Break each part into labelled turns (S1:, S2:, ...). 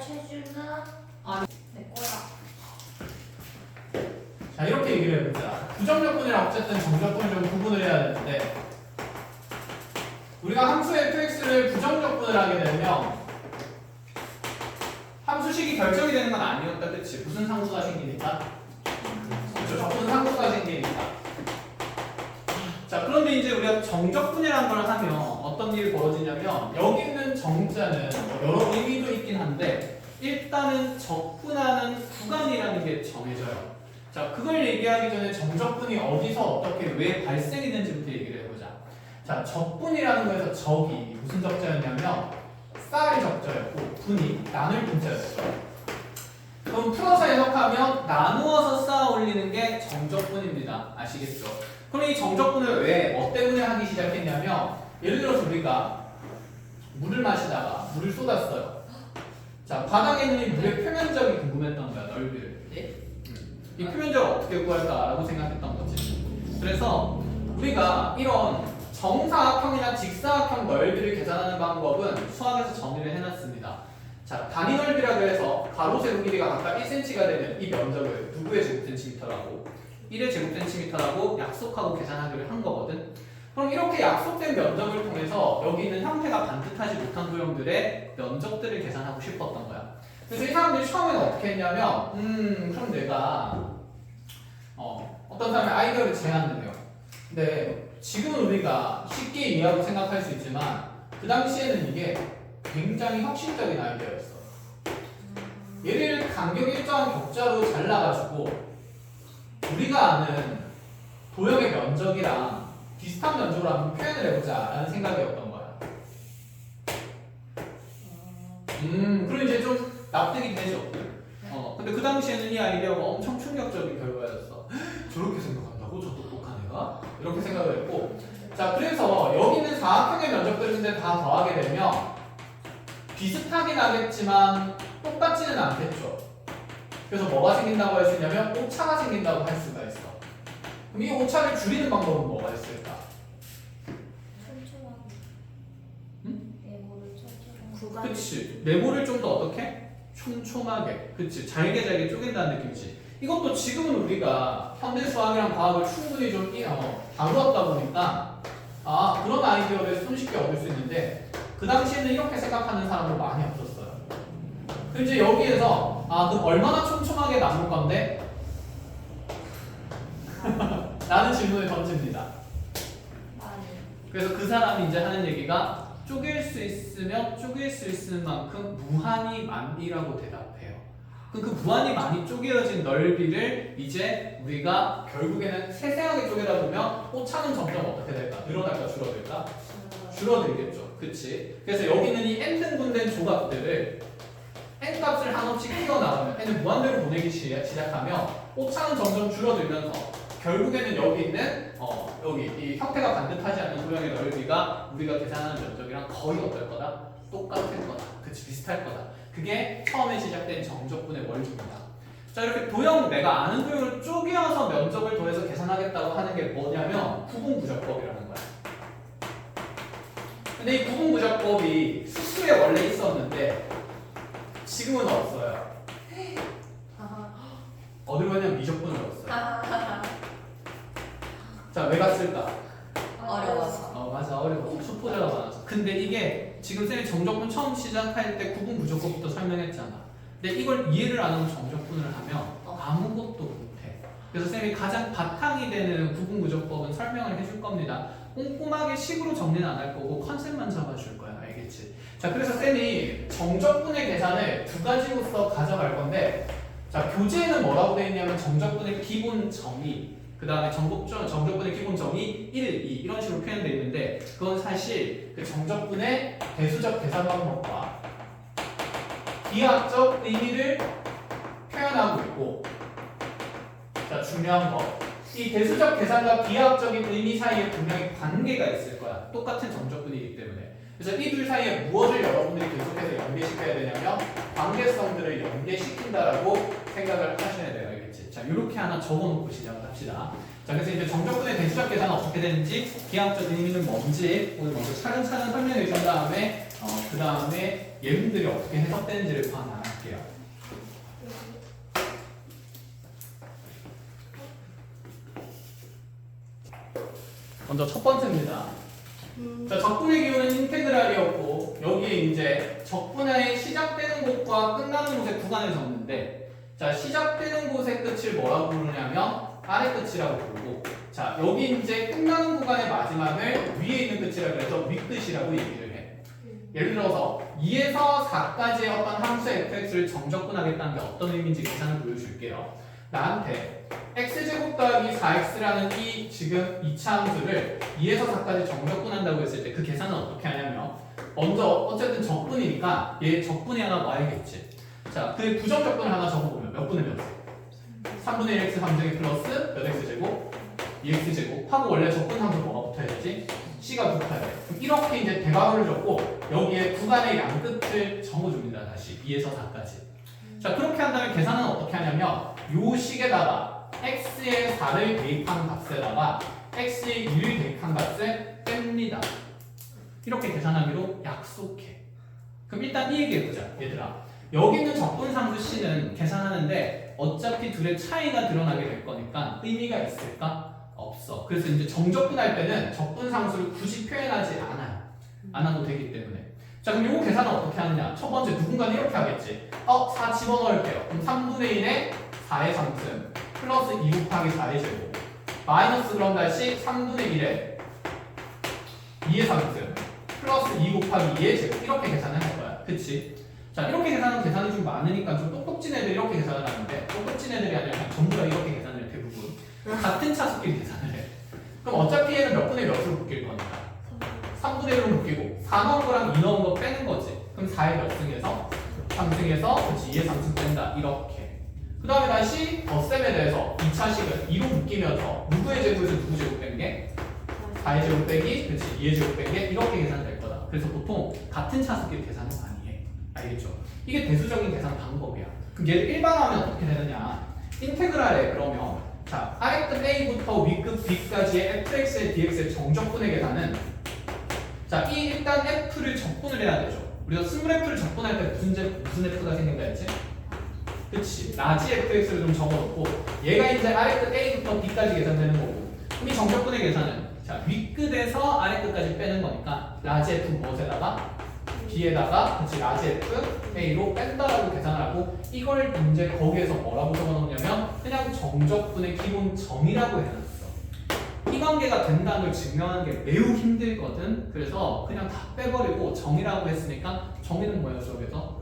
S1: 최준아.
S2: 아니.
S1: 내 거야.
S3: 자, 이렇게 얘기를 해보자. 부정적분이랑 어쨌든 정적분을 좀 구분을 해야 되는데, 우리가 함수 fx를 부정적분을 하게 되면 함수식이 결정이 되는 건 아니었다, 그치? 무슨 상수가 생기니까? 그렇죠, 적분 상수가 생기니까. 자, 그런데 이제 우리가 정적분이라는 걸 하면 어떤 일이 벌어지냐면, 여기 있는 정자는 여러 의미도 있긴 한데 일단은 적분하는 구간이라는 게 정해져요. 자, 그걸 얘기하기 전에 정적분이 어디서 어떻게 왜 발생했는지부터 얘기를 해보자. 자, 적분이라는 거에서 적이 무슨 적자였냐면 쌀 적자였고 분이 나눌 분자였어요. 그럼 풀어서 해석하면 나누어서 쌓아 올리는 게 정적분입니다. 아시겠죠? 그럼 이 정적분을 왜 뭐 때문에 하기 시작했냐면, 예를 들어서 우리가 물을 마시다가 물을 쏟았어요. 자, 바닥에 있는 이 물의 표면적이 궁금했던 거야, 넓이를.
S1: 네?
S3: 이 표면적을 어떻게 구할까라고 생각했던 거지. 그래서 우리가 이런 정사각형이나 직사각형 넓이를 계산하는 방법은 수학에서 정의를 해놨습니다. 자, 단위 넓이라고 해서 가로 세로 길이가 각각 1cm가 되는 이 면적을 누구의 제곱센티미터라고 1의 제곱센티미터라고 약속하고 계산하기로 한 거거든. 그럼 이렇게 약속된 면적을 통해서 여기 있는 형태가 반듯하지 못한 도형들의 면적들을 계산하고 싶었던 거야. 그래서 이 사람들이 처음에는 어떻게 했냐면 그럼 내가 어떤 사람의 아이디어를 제안을 해요. 근데 지금은 우리가 쉽게 이해하고 생각할 수 있지만 그 당시에는 이게 굉장히 혁신적인 아이디어였어. 얘를 간격이 일정한 격자로 잘라가지고 우리가 아는 도형의 면적이랑 비슷한 면적으로 한번 표현을 해보자라는 생각이었던 거야. 그럼 이제 좀 납득이 되죠. 근데 그 당시에는 이 아이디어가 엄청 충격적인 결과였어. 저렇게 생각한다고? 저 똑똑한 애가? 이렇게 생각을 했고, 자, 그래서 여기 있는 사각형의 면적들을 근데 다 더하게 되면 비슷하긴 하겠지만 똑같지는 않겠죠. 그래서 뭐가 생긴다고 할 수 있냐면 오차가 생긴다고 할 수가 있어. 그럼 이 오차를 줄이는 방법은 뭐가 있을까?
S1: 촘촘하게.
S3: 응?
S1: 네모를 촘촘하게. 구간.
S3: 그치. 네모를 좀 더 어떻게? 촘촘하게. 그치. 잘게 쪼갠다는 느낌이지. 이것도 지금은 우리가 현대 수학이랑 과학을 충분히 좀 다루었다 보니까 그런 아이디어를 손쉽게 얻을 수 있는데 그 당시에는 이렇게 생각하는 사람도 많이 없었어요. 그럼 이제 여기에서 그럼 얼마나 촘촘하게 나눌 건데? 라는 질문을 던집니다.
S1: 많이.
S3: 그래서 그 사람이 이제 하는 얘기가 쪼갤 수 있으면 쪼갤 수 있는 만큼 무한히 많이라고 대답해요. 그럼 그 무한히 많이 쪼개어진 넓이를 이제 우리가 결국에는 세세하게 쪼개다 보면 오차는 점점 어떻게 될까? 늘어날까? 줄어들까? 줄어들겠죠. 그치? 그래서 여기 있는 이 n등분된 조각들을 n 값을 한없이 키워나가면 n을 무한대로 보내기 시작하면 오차는 점점 줄어들면서 결국에는 여기 있는 여기 이 형태가 반듯하지 않는 도형의 넓이가 우리가 계산하는 면적이랑 거의 어떨 거다? 똑같을 거다. 그치? 비슷할 거다. 그게 처음에 시작된 정적분의 원리입니다. 자, 이렇게 도형, 내가 아는 도형을 쪼개어서 면적을 더해서 계산하겠다고 하는 게 뭐냐면 구분부적법이라는 거야. 근데 이 구분부적법이 수수에 원래 있었는데 지금은 없어요. 어디로 갔냐면 미적분을 얻었어요. 자, 왜 갔을까?
S1: 어려워서.
S3: 맞아, 어려워. 수포자가 많아서. 근데 이게 지금 쌤이 정적분 처음 시작할 때 구분부적법부터 설명했잖아. 근데 이걸 이해를 안 하고 정적분을 하면 아무것도 못해. 그래서 쌤이 가장 바탕이 되는 구분부적법은 설명을 해줄 겁니다. 꼼꼼하게 식으로 정리는 안 할 거고 컨셉만 잡아줄 거야. 알겠지? 자, 그래서 쌤이 정적분의 계산을 두 가지로서 가져갈 건데, 자, 교재에는 뭐라고 되어 있냐면 정적분의 기본 정의, 그 다음에 정적분의 기본 정의 1, 2 이런 식으로 표현되어 있는데 그건 사실 그 정적분의 대수적 계산 방법과 기하학적 의미를 표현하고 있고, 자, 중요한 거, 이 대수적 계산과 기하학적인 의미 사이에 분명히 관계가 있을 거야. 똑같은 정적분이기 때문에. 그래서 이 둘 사이에 무엇을 여러분들이 계속해서 연계시켜야 되냐면 관계성들을 연계시킨다라고 생각을 하셔야 돼요. 알겠지? 자, 이렇게 하나 적어놓고 시작을 합시다. 자, 그래서 이제 정적분의 대수적 계산은 어떻게 되는지, 기하학적 의미는 뭔지 오늘 먼저 차근차근 설명해 준 다음에 그 다음에 예문들이 어떻게 해석되는지를 봐나갈게요. 갈게요. 먼저 첫 번째입니다. 자, 적분의 기호는 인테그랄이었고 여기에 이제 적분의 시작되는 곳과 끝나는 곳의 구간을 적는데 자, 시작되는 곳의 끝을 뭐라고 부르냐면 아래 끝이라고 부르고 자, 여기 이제 끝나는 구간의 마지막을 위에 있는 끝이라 그래서 윗끝이라고 얘기를 해. 예를 들어서 2에서 4까지의 어떤 함수의 fx를 정적분하겠다는 게 어떤 의미인지 계산을 보여줄게요. 나한테 x제곱 더하기 4x라는 이 지금 2차 함수를 2에서 4까지 정적분한다고 했을 때 그 계산은 어떻게 하냐면 먼저 어쨌든 적분이니까 얘 적분이 하나 와야겠지. 자, 그 부정적분을 하나 적어보면 몇 분의 몇? 3분의 1x 3제곱 플러스 몇 x제곱? 2x제곱 하고 원래 적분 함수 뭐가 붙어야지? c가 붙어야 돼. 그럼 이렇게 이제 대괄호를 적고 여기에 구간의 양 끝을 적어줍니다. 다시 2에서 4까지. 자, 그렇게 한다면 계산은 어떻게 하냐면 요 식에다가 x의 4를 대입한 값에다가 x의 1을 대입한 값을 뺍니다. 이렇게 계산하기로 약속해. 그럼 일단 이 얘기 해보자. 얘들아, 여기 있는 적분상수 c는 계산하는데 어차피 둘의 차이가 드러나게 될 거니까 의미가 있을까? 없어. 그래서 이제 정적분할 때는 적분상수를 굳이 표현하지 않아요. 안 하도 되기 때문에. 자, 그럼 요거 계산은 어떻게 하느냐? 첫 번째 누군가는 이렇게 하겠지. 4 집어넣을게요. 그럼 3분의 1에 4의 3승 플러스 2 곱하기 4의 제곱 마이너스 그럼 다시 3분의 1에 2의 3승 플러스 2 곱하기 2의 제곱 이렇게 계산을 할 거야. 그치? 자, 이렇게 계산하면 계산이 좀 많으니까 좀 똑똑진 애들이 이렇게 계산을 하는데 똑똑진 애들이 아니라 그냥 전부 다 이렇게 계산을 해. 대부분 같은 차수끼리 계산을 해. 그럼 어차피 얘는 몇 분의 몇으로 묶일 거니까 3분의 1로 묶이고 4 넣은 거랑 2 넣은 거 빼는 거지. 그럼 4의 몇 승에서? 3승에서 그치 2의 3승 뺀다. 이렇게. 그 다음에 다시 덧셈에 대해서 2차식을 2로 묶이면서 누구의 제곱에서 누구 제곱 뺀 게? 4의 제곱 빼기 그치 2의 제곱 뺀 게 이렇게 계산될 거다. 그래서 보통 같은 차수끼리 계산을 많이 해. 알겠죠? 이게 대수적인 계산 방법이야. 그럼 얘를 일반화하면 어떻게 되느냐? 인테그랄에 그러면 자, 아래끝 A부터 위끝 B까지의 fx의 dx의 정적분의 계산은 자, 이 일단 f를 적분을 해야 되죠. 우리가 스몰 f를 적분할 때 무슨 f가 생긴다 했지? 그치, 라지 fx를 좀 적어놓고 얘가 이제 아래끝 A부터 B까지 계산되는 거고 그럼 이 정적분의 계산은 자, 위끝에서 아래끝까지 빼는 거니까 라지 f 무엇에다가? B에다가 그치 라지 f A로 뺀다라고 계산을 하고 이걸 이제 거기에서 뭐라고 적어놓냐면 그냥 정적분의 기본 정의라고 해놨어. 이 관계가 된다는 걸 증명하는 게 매우 힘들거든. 그래서 그냥 다 빼버리고 정의라고 했으니까 정의는 뭐야 수업에서?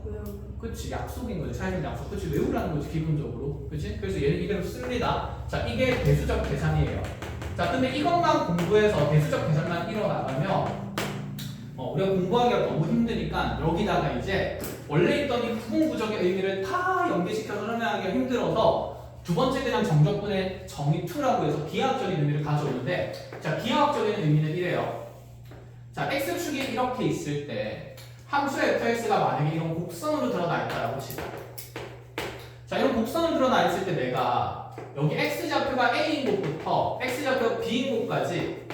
S3: 그치, 약속인 거지. 차이는 약속. 그치, 외우라는 거지 기본적으로. 그치? 그래서 얘는 이대로 씁니다. 자, 이게 대수적 계산이에요. 자, 근데 이것만 공부해서 대수적 계산만 일어나가면 우리가 공부하기가 너무 힘드니까 여기다가 이제 원래 있던 이 부분부적의 의미를 다 연계시켜서 설명하기가 힘들어서 두 번째 그냥 정적분의 정의 2라고 해서 기하학적인 의미를 가져오는데 자, 기하학적인 의미는 이래요. 자, x축이 이렇게 있을 때 함수 fx가 만약에 이런 곡선으로 드러나 있다라고 치자. 자, 이런 곡선으로 드러나 있을 때 내가 여기 x좌표가 a인 곳부터 x좌표가 b인 곳까지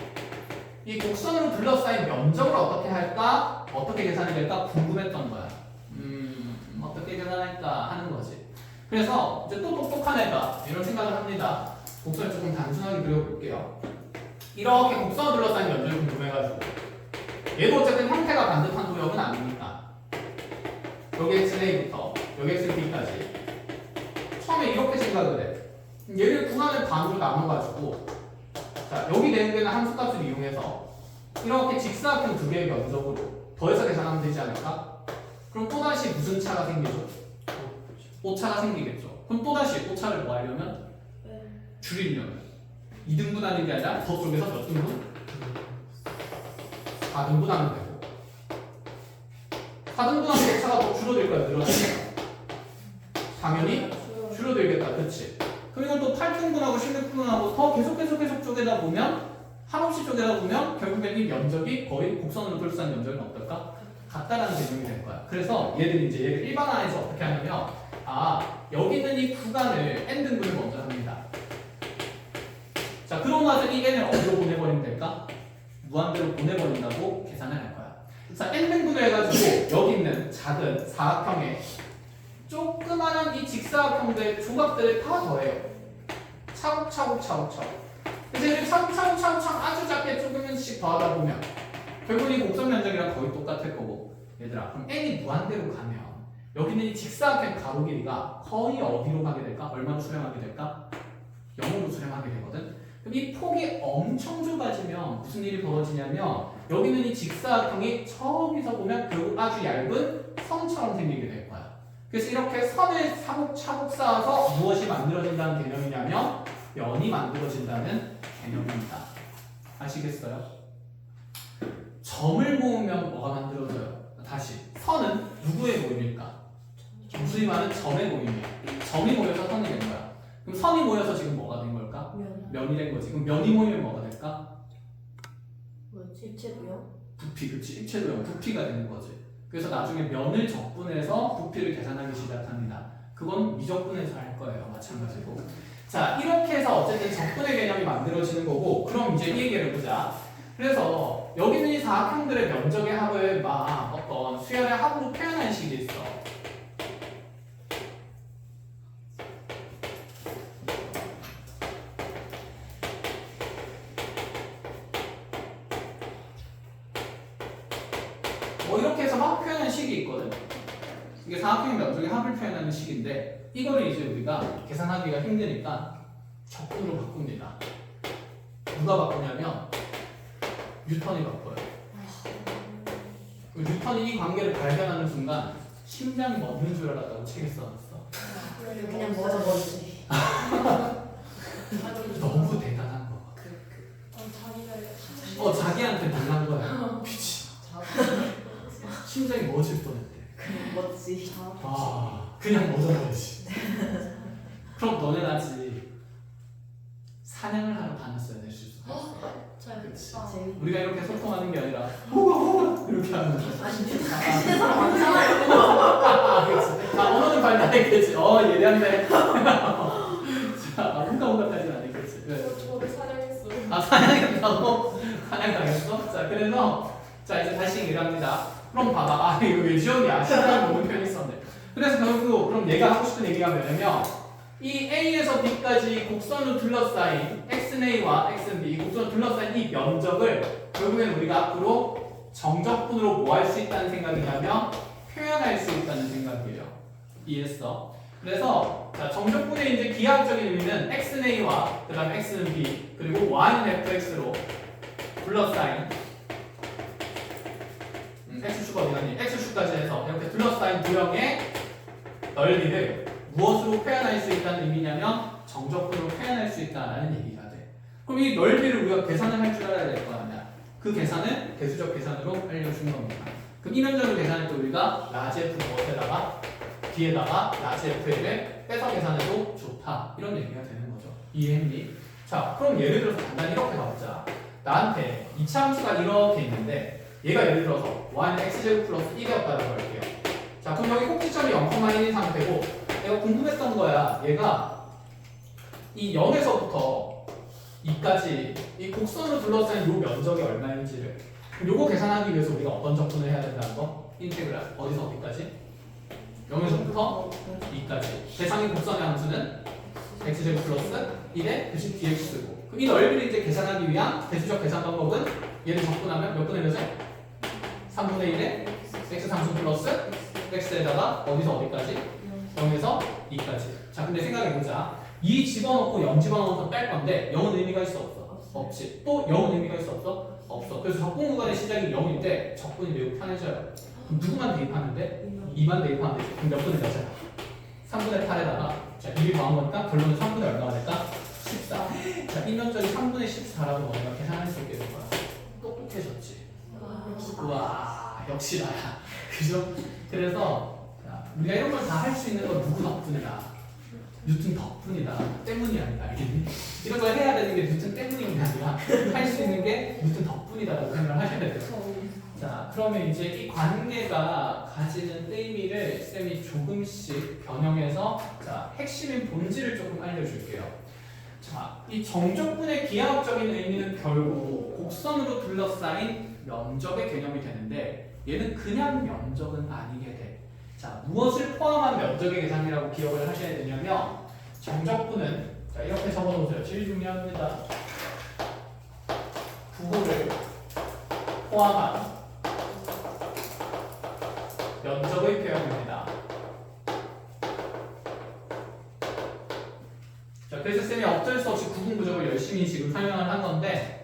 S3: 이 곡선으로 둘러싸인 면적을 어떻게 할까? 어떻게 계산이 될까? 궁금했던 거야. 어떻게 계산할까 하는 거지. 그래서 이제 또 똑똑한 애가 이런 생각을 합니다. 곡선을 조금 단순하게 그려볼게요. 이렇게 곡선을 둘러싸인 면적이 궁금해가지고 얘도 어쨌든 형태가 반듯한 도형은 아니니까 여기 xa부터 여기 xb까지 처음에 이렇게 생각을 해. 얘를 구간을 반으로 나눠가지고 자, 여기 내는 함수값을 이용해서 이렇게 직사각형 두 개의 면적으로 더해서 계산하면 되지 않을까? 그럼 또다시 무슨 차가 생기죠? 오차가 생기겠죠. 그럼 또다시 오차를 뭐 하려면? 줄이려면 2등분 하는 게 아니라 저쪽에서 몇 등분? 4등분 하면 되고 4등분 하면 오차가 더 줄어들 거야? 늘어나니까? 당연히 줄어들겠다. 그치? 그럼 이걸 또 8등분하고 16등분하고 더 계속 쪼개다 보면 한없이 쪼개다 보면 결국엔 이 면적이 거의 곡선으로 둘러싼 면적은 어떨까? 같다라는 개념이 될 거야. 그래서 얘를 일반화해서 어떻게 하냐면 여기 있는 이 구간을 n등분을 먼저 합니다. 자, 그러고 나서 이 n을 어디로 보내버리면 될까? 무한대로 보내버린다고 계산을 할 거야. 자, n등분을 해가지고 여기 있는 작은 사각형에 직사각형들 조각들을 다 더해요. 차곡차곡. 그래서 이렇게 차곡차곡 아주 작게 조금씩 더하다 보면 결국은 이 곡선 면적이랑 거의 똑같을 거고. 얘들아, 그럼 n이 무한대로 가면 여기는 이 직사각형 가로 길이가 거의 어디로 가게 될까? 얼마로 수렴하게 될까? 0으로 수렴하게 되거든. 그럼 이 폭이 엄청 좁아지면 무슨 일이 벌어지냐면 여기는 이 직사각형이 저기서 보면 결국 아주 얇은 선처럼 생기게 될 거야. 그래서 이렇게 선을 차곡차곡 쌓아서 무엇이 만들어진다는 개념이냐면 면이 만들어진다는 개념입니다. 아시겠어요? 점을 모으면 뭐가 만들어져요? 다시 선은 누구의 모임일까? 무수히 많은 점의 모임이에요. 점이 모여서 선이 된 거야. 그럼 선이 모여서 지금 뭐가 된 걸까? 면이 된 거지. 그럼 면이 모이면 뭐가 될까?
S1: 뭐지? 입체도요?
S3: 부피, 그치? 입체도형 부피가 되는 거지. 그래서 나중에 면을 적분해서 부피를 계산하기 시작합니다. 그건 미적분해서 할 거예요. 마찬가지고. 자, 이렇게 해서 어쨌든 적분의 개념이 만들어지는 거고, 그럼 이제 이 얘기를 보자. 그래서 여기 있는 이 사각형들의 면적의 합을 막 어떤 수열의 합으로 표현하는 식이 있어. 뭐 이렇게 해서 막 표현하는 식이 있거든. 이게 사각형의 면적의 합을 표현하는 식인데 이거를 이제 우리가 계산하기가 힘드니까 적분으로 바꿉니다. 누가 바꾸냐면 뉴턴이 바꿔요. 뉴턴이 이 관계를 발견하는 순간 심장이 멎는 줄 알았다고 책에 써놨어.
S1: 그냥 뭐지?
S3: 너무 대단한 거. 자기한테 놀란 거야. 미치. 심장이 멎을 뻔했대.
S1: 멋지.
S3: 그냥 멎어버리지. 그럼 너네 아직 사냥을 하러 다녔어야 될 수 있어. 그치. 우리가 이렇게 소통하는 게 아니라 이렇게 하는 거지.
S1: 시대 사람 많잖아요.
S3: 그치. 언어는 발리 안 했겠지. 예리한데. 자, 뭔가까지는 안 했겠지.
S1: 저를 사냥했어.
S3: 사냥했다고? 사냥당했어? 자, 그래서 이제 다시 얘기를 합니다. 그럼 봐봐. 이거 왜 지원이야? 시간을 보는 편이 있었네. 그래서 결국 그럼 얘가 하고 싶은 얘기가 뭐냐면 이 A에서 B까지 곡선으로 둘러싸인 XNA와 XNB 이 곡선으로 둘러싸인 이 면적을 결국엔 우리가 앞으로 정적분으로 뭐 할 수 있다는 생각이냐면 표현할 수 있다는 생각이에요. 이해했어? 그래서 자, 정적분의 이제 기하학적인 의미는 XNA와 그 다음에 XNB 그리고 Y는 FX로 둘러싸인 X축가 어디 갔니? X축까지 해서 이렇게 둘러싸인 도형의 넓이를 무엇으로 표현할 수 있다는 의미냐면 정적분으로 표현할 수 있다는 얘기가 돼. 그럼 이 넓이를 우리가 계산을 할 줄 알아야 될 거 아니야. 그 계산을 대수적 계산으로 알려준 겁니다. 그럼 이 면적을 계산할 때 우리가 라지 F 무엇에다가 B에다가 라지 F를 빼서 계산해도 좋다. 이런 얘기가 되는 거죠. 이해했니? 자, 그럼 예를 들어서 간단히 이렇게 가보자. 나한테 이차 함수가 이렇게 있는데 얘가 예를 들어서 y는 x제곱 플러스 1이었다고 할게요. 자, 그럼 여기 꼭지점이 0,1인 상태고 내가 궁금했던 거야. 얘가 이 0에서부터 2까지 이 곡선으로 둘러싸인 이 면적이 얼마인지를 요거 계산하기 위해서 우리가 어떤 적분을 해야 된다는 거? 인테그랄 어디서 어디까지? 0에서부터 2까지 대상의 곡선의 함수는 x제곱 플러스 1의 90dx고 그럼 이 넓이를 이제 계산하기 위한 대수적 계산 방법은 얘를 적분하면 몇 분의 몇에? 3분의 1에 x 상수 플러스 x에다가 어디서 어디까지? 0에서 2까지. 자, 근데 생각해보자. 2 집어넣고 0 집어넣어서 뺄 건데 0은 의미가 있어 없어? 없지. 또 0은 의미가 있어 없어? 없어. 그래서 적분 구간의 시작이 0일 때 적분이 매우 편해져요. 그럼 누구만 대입하는데? 2만 대입하면 되지. 그럼 몇 분의 몇이야? 3분의 8에다가 자, 2를 더한 거니까 결론은 3분의 얼마가 될까? 14. 자, 이 면적이 3분의 14라고 너희가 계산할 수 있게 될 거야. 똑똑해졌지. 우와, 역시 나야. 그죠? 그래서 우리가 이런 걸 다 할 수 있는 건 누구 덕분이다? 뉴턴 덕분이다. 때문이 아니다. 알겠니? 이런 걸 해야 되는 게 뉴턴 때문이 아니라 할 수 있는 게 뉴턴 덕분이다라고 생각을 하셔야 돼요. 자, 그러면 이제 이 관계가 가지는 의미를 쌤이 조금씩 변형해서 자, 핵심인 본질을 조금 알려줄게요. 자, 이 정적분의 기하학적인 의미는 결국 곡선으로 둘러싸인 면적의 개념이 되는데 얘는 그냥 면적은 아니게 돼. 자, 무엇을 포함한 면적의 계산이라고 기억을 하셔야 되냐면 정적분은 자, 이렇게 적어놓으세요. 제일 중요합니다. 부호를 포함한 면적의 표현입니다. 자, 그래서 쌤이 어쩔 수 없이 구분구적을 열심히 지금 설명을 한 건데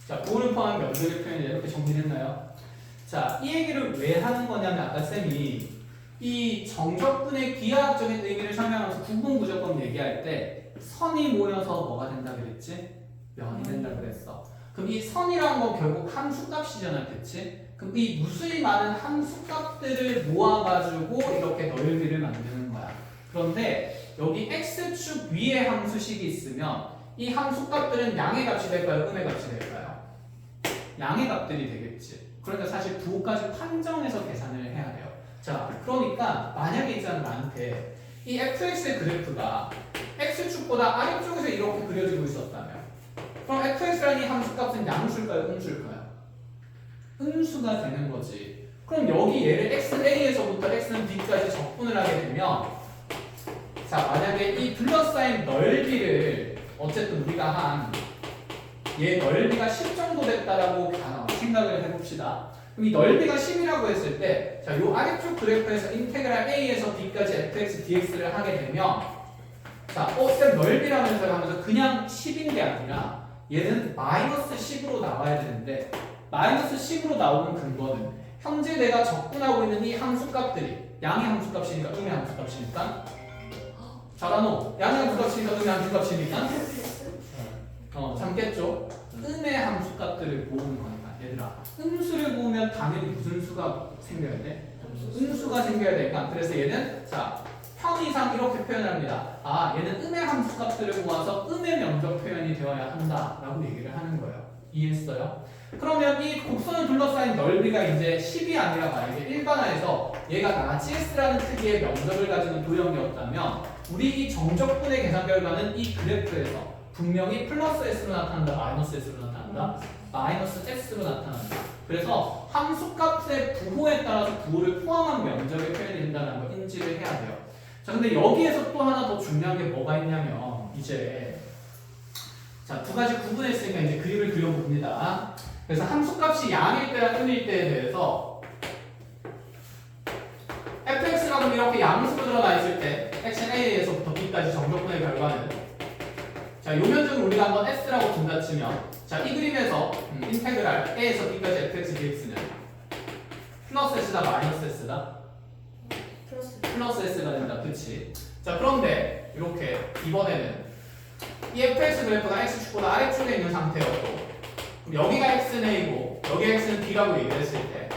S3: 자, 부호를 포함한 면적의 표현이 이렇게 정리됐나요? 자, 이 얘기를 왜 하는 거냐면 아까 쌤이 이 정적분의 기하학적인 의미를 설명하면서 구분구조법 얘기할 때 선이 모여서 뭐가 된다 그랬지? 면이 된다 그랬어. 그럼 이 선이라는 건 결국 함수값이잖아, 그치? 그럼 이 무수히 많은 함수값들을 모아가지고 이렇게 넓이를 만드는 거야. 그런데 여기 x축 위에 함수식이 있으면 이 함수값들은 양의 값이 될까요? 음의 값이 될까요? 양의 값들이 되겠지. 그러니까 사실 부호까지 판정해서 계산을 해야 돼요. 자, 그러니까 만약에 있잖아 나한테 이 fx의 그래프가 x축보다 아래쪽에서 이렇게 그려지고 있었다면 그럼 fx라는 이 함수값은 양수일까요? 음수일까요? 음수가 되는 거지. 그럼 여기 얘를 xa에서부터 x는 b까지 적분을 하게 되면 자, 만약에 이 둘러싸인 넓이를 어쨌든 우리가 한 얘 넓이가 10 정도 됐다라고 생각을 해봅시다. 그럼 이 넓이가 10이라고 했을 때, 자, 요 아래쪽 그래프에서 인테그랄 a에서 b까지 fx dx를 하게 되면, 자, 쌤 넓이라면서 하면서 그냥 10인 게 아니라 얘는 마이너스 10으로 나와야 되는데, 마이너스 10으로 나오는 근거는 현재 내가 적분하고 있는 이 함수값들이 양의 함수값이니까 음의 함수값이니까, 잘하노? 양의 함수값이니까 음의 함수값이니까, 잠겠죠? 음의 함수값들을 모으는 거니까 얘들아 음수를 모으면 당연히 무슨 수가 생겨야 돼? 음수가 생겨야 되니까 그래서 얘는 자 편의상 이렇게 표현합니다. 아 얘는 음의 함수값들을 모아서 음의 면적 표현이 되어야 한다 라고 얘기를 하는 거예요. 이해했어요? 그러면 이 곡선을 둘러싸인 넓이가 이제 10이 아니라 만약에 일반화해서 얘가 라지S라는 크기의 면적을 가지는 도형이었다면 우리 이 정적분의 계산 결과는 이 그래프에서 분명히 플러스 s로 나타난다, 마이너스 s로 나타난다, 마이너스 s로 나타난다. 그래서 함수값의 부호에 따라서 부호를 포함한 면적의 표현이 된다는 걸 인지를 해야 돼요. 자, 근데 여기에서 또 하나 더 중요한 게 뭐가 있냐면 이제 자, 두 가지 구분했으니까 이제 그림을 그려봅니다. 그래서 함수값이 양일 때랑 음일 때에 대해서 fx가 그럼 이렇게 양수로 드러나 있을 때 액션 a에서부터 b까지 정적분의 결과는 자, 요 면적을 우리가 한번 s라고 둔다 치면 자, 이 그림에서 인테그랄 a에서 b까지 fx dx는 플러스 s다 마이너스 s다? 플러스 s가 된다. 그치? 자, 그런데 이렇게 이번에는 이 fx 그래프가 x축보다 아래쪽에 있는 상태였고 그럼 여기가 x는 a고 여기가 x는 b라고 얘기를 했을 때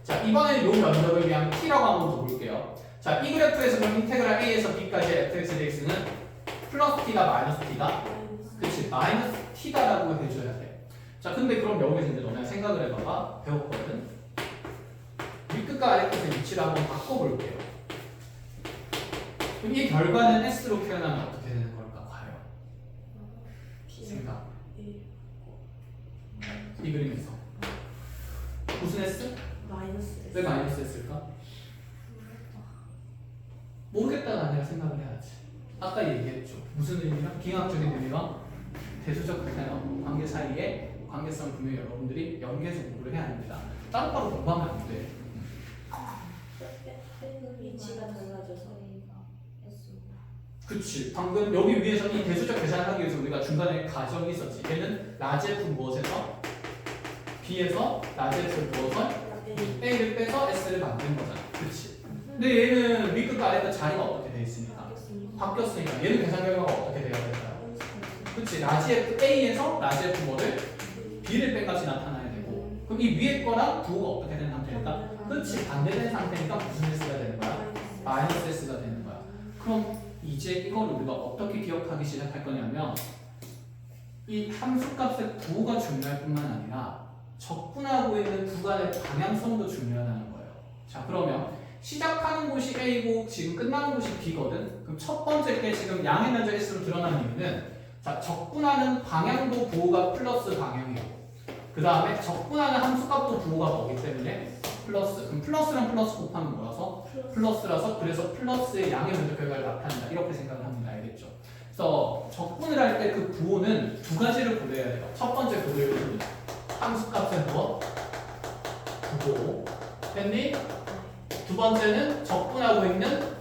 S3: 자, 이번에는 요 면적을 그냥 t라고 한번 더 볼게요. 자, 이 그래프에서 그럼 인테그랄 a에서 b까지 fx dx는 플러스 t다 마이너스 t다? 그치, 마이너스 t다라고 해줘야 돼. 자, 근데 그럼 여기서 이제 너네 생각을 해봐봐. 배웠거든? 윗끝과 아래끝의 위치를 한번 바꿔볼게요. 그럼 이 결과는 s로 표현하면 어떻게 되는 걸까? 과연? 생각. 이 그림에서. 무슨 s? 왜 마이너스 s일까? 모르겠다가 아니라 생각을 해야지. 아까 얘기했죠. 무슨 의미랑? 기하학적인 의미와 대수적 관계 사이에 관계성 분명히 여러분들이 연계해서 공부를 해야 합니다. 따로따로 공부하면 안 돼.
S1: 위치가 달라져서
S3: 그치. 방금 여기 위에서 이 대수적 계산을 하기 위해서 우리가 중간에 가정이 있었지. 얘는 라지F 무엇에서? B에서 라지F를 부어서 A를 빼서 S를 만든 거잖아. 그치. 근데 얘는 위끝과 아래끝 자리가 어떻게 돼 있습니까? 바뀌었으니까 얘는 계산 결과가 어떻게 돼야 될까요? 그치. 라지 F A에서 라지 F 뭐를 B를 뺀 값이 나타나야 되고 그럼 이 위에 거랑 부호가 어떻게 되는 상태일까? 그치. 반대된 상태니까 무슨 S가 되는 거야? 마이너스 S가 되는 거야. 그럼 이제 이걸 우리가 어떻게 기억하기 시작할 거냐면 이 함수값의 부호가 중요할 뿐만 아니라 적분하고 있는 구간의 방향성도 중요하다는 거예요. 자, 그러면 시작하는 곳이 A고 지금 끝나는 곳이 B거든. 그럼 첫 번째 게 지금 양의 면적 S로 드러난 이유는 자, 적분하는 방향도 부호가 플러스 방향이고 그 다음에 적분하는 함수값도 부호가 뭐기 때문에 플러스. 그럼 플러스랑 플러스 곱하면 뭐라서? 플러스라서 그래서 플러스의 양의 면적 결과를 나타낸다. 이렇게 생각을 합니다. 알겠죠? 그래서 적분을 할 때 그 부호는 두 가지를 고려해야 돼요. 첫 번째 고려해야 되는 함수값의 무엇? 부호. 됐니? 두 번째는 적분하고 있는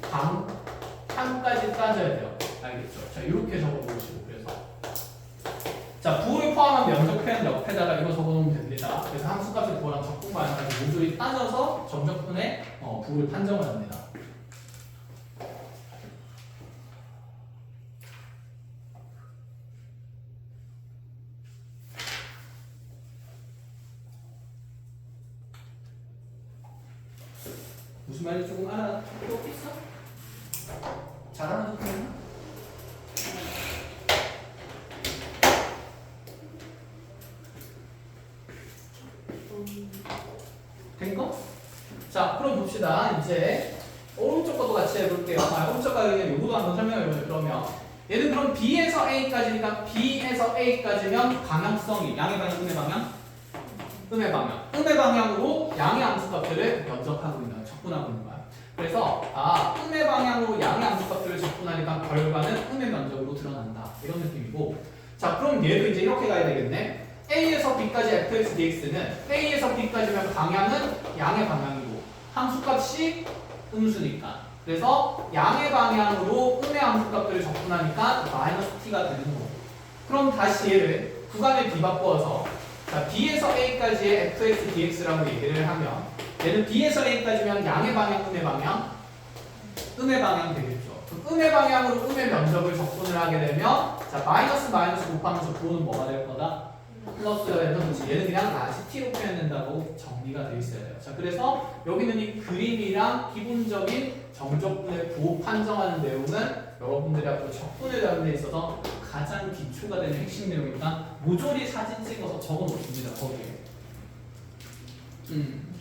S3: 방향까지 따져야 돼요. 알겠죠? 자, 이렇게 적어보시고 그래서 자, 부호를 포함한 면적 표현 옆에다가 이거 적어놓으면 됩니다. 그래서 함수값의 부호랑 적분 방향까지 모조리 따져서 정적분의 부호를 판정을 합니다. 무슨 말인지 조금 알아듣고 있어? 잘 알아듣고 있나? 된 거? 자, 그럼 봅시다. 이제 오른쪽 것도 같이 해볼게요. 오른쪽 거 그냥 요거도 한번 설명해보죠. 그러면 얘는 그럼 B에서 A까지니까 B에서 A까지면 방향성이 양의 방향, 음의 방향? 음의 방향. 음의 방향으로 양의 함수값들을 면적하고 있는, 적분하고 있는 거야. 그래서 음의 방향으로 양의 함수값들을 적분하니까 결과는 음의 면적으로 드러난다. 이런 느낌이고. 자, 그럼 얘도 이제 이렇게 가야 되겠네. A에서 B까지 fx dx는 A에서 B까지면 방향은 양의 방향이고 함수값이 음수니까. 그래서 양의 방향으로 음의 함수값들을 적분하니까 마이너스 t가 되는 거고. 그럼 다시 얘를 구간을 뒤바꿔서 자, B에서 A까지의 fx dx라고 얘기를 하면 얘는 B에서 A까지면 양의 방향, 음의 방향, 음의 방향 되겠죠. 음의 방향으로 음의 면적을 적분을 하게 되면 자, 마이너스 곱하면서 부호는 뭐가 될 거다? 플러스가 되는 얘는 그냥 다시 t로 표현된다고 정리가 되어 있어야 돼요. 자, 그래서 여기는 이 그림이랑 기본적인 정적분의 부호 판정하는 내용은 여러분들이 앞으로 적분을 다루는 데 있어서 가장 기초가 되는 핵심 내용이니까 모조리 사진 찍어서 적어 놓습니다. 거기에.